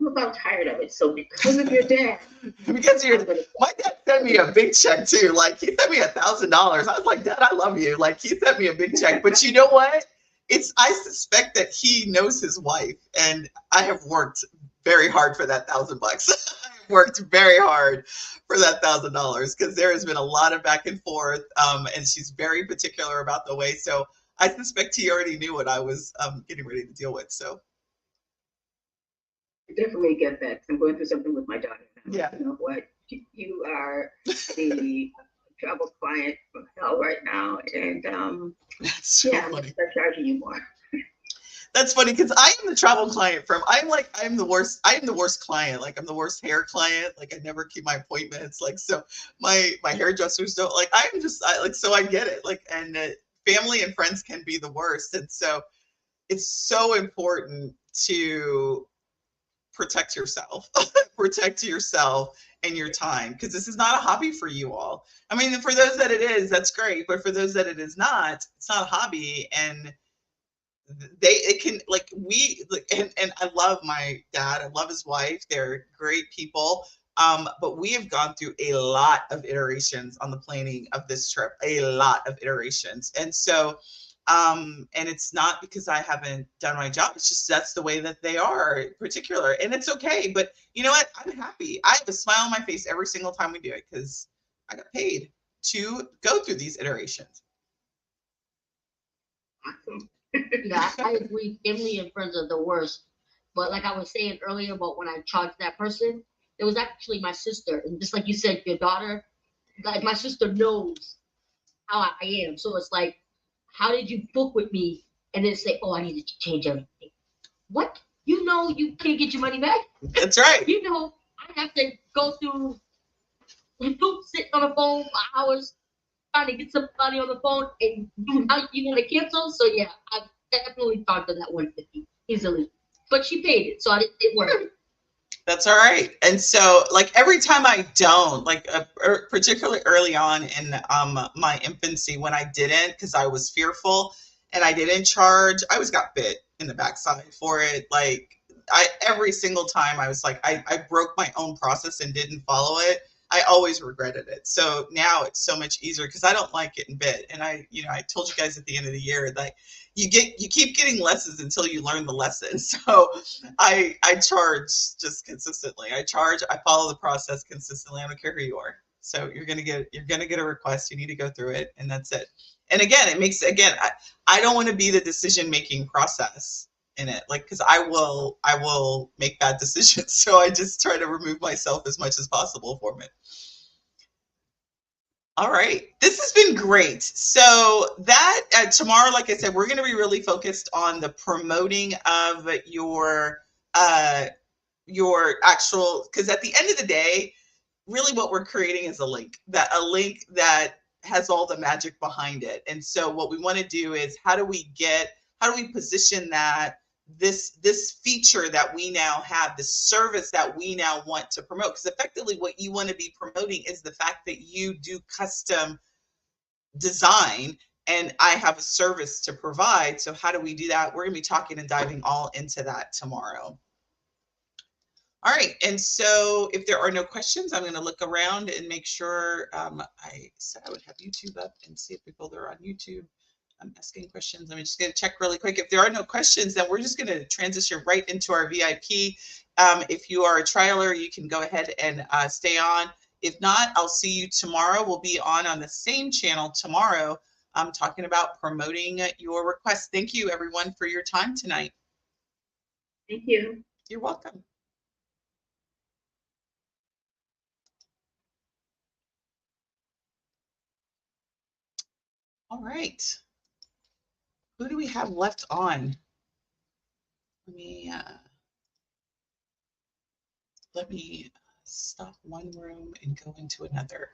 I'm about tired of it. So because of your dad, my dad sent me a big check too. Like, he sent me $1,000. I was like, Dad, I love you. Like, he sent me a big check, but you know what? I suspect that he knows his wife, and I have worked very hard for that $1,000. I've worked very hard for that $1,000 because there has been a lot of back and forth, and she's very particular about the way. So I suspect he already knew what I was getting ready to deal with. So I definitely get that. I'm going through something with my daughter. Yeah. You know what? You are the travel client from hell right now, and that's so funny. They're charging you more. That's funny because I am the travel client I'm the worst client. Like, I'm the worst hair client. Like, I never keep my appointments. Like, so my hairdressers don't like, so I get it. Like, and family and friends can be the worst. And so it's so important to protect yourself, and your time, because this is not a hobby for you all. I mean, for those that it is, that's great. But for those that it is not, it's not a hobby. And and I love my dad. I love his wife. They're great people. But we have gone through a lot of iterations on the planning of this trip, a lot of iterations. And so, and it's not because I haven't done my job. It's just that's the way that they are in particular. And it's okay. But you know what? I'm happy. I have a smile on my face every single time we do it because I got paid to go through these iterations. Yeah, I agree. Family and friends are the worst. But like I was saying earlier about when I charged that person, It was actually my sister, and just like you said, your daughter, like my sister knows how I am. So it's like, how did you book with me and then say, oh, I need to change everything? What? You know you can't get your money back. That's right. You know I have to go through sitting on the phone for hours trying to get somebody on the phone and now you want to cancel. So yeah, I definitely thought of that 150 easily, but she paid it, so it worked. That's all right. And so, like, every time I don't, like, particularly early on in my infancy, when I didn't, because I was fearful and I didn't charge, I always got bit in the backside for it. Like, every single time I was like, I broke my own process and didn't follow it. I always regretted it. So now it's so much easier because I don't like getting bit. And I told you guys at the end of the year, like, you keep getting lessons until you learn the lesson. So I charge just consistently. I follow the process consistently. I don't care who you are. So you're gonna get a request. You need to go through it, and that's it. And again, I don't want to be the decision-making process in it, like, because I will make bad decisions. So I just try to remove myself as much as possible from it. All right, this has been great. So that tomorrow, like I said, we're going to be really focused on the promoting of your actual, because at the end of the day, really what we're creating is a link that has all the magic behind it. And so what we want to do is how do we position that this feature that we now have, the service that we now want to promote, because effectively what you want to be promoting is the fact that you do custom design and I have a service to provide. So how do we do that? We're going to be talking and diving all into that tomorrow. All right, and so if there are no questions, I'm going to look around and make sure I said I would have YouTube up and see if people that are on YouTube I'm asking questions. I'm just going to check really quick. If there are no questions, then we're just going to transition right into our VIP. If you are a trialer, you can go ahead and stay on. If not, I'll see you tomorrow. We'll be on the same channel tomorrow talking about promoting your requests. Thank you, everyone, for your time tonight. Thank you. You're welcome. All right. Who do we have left on? Let me stop one room and go into another.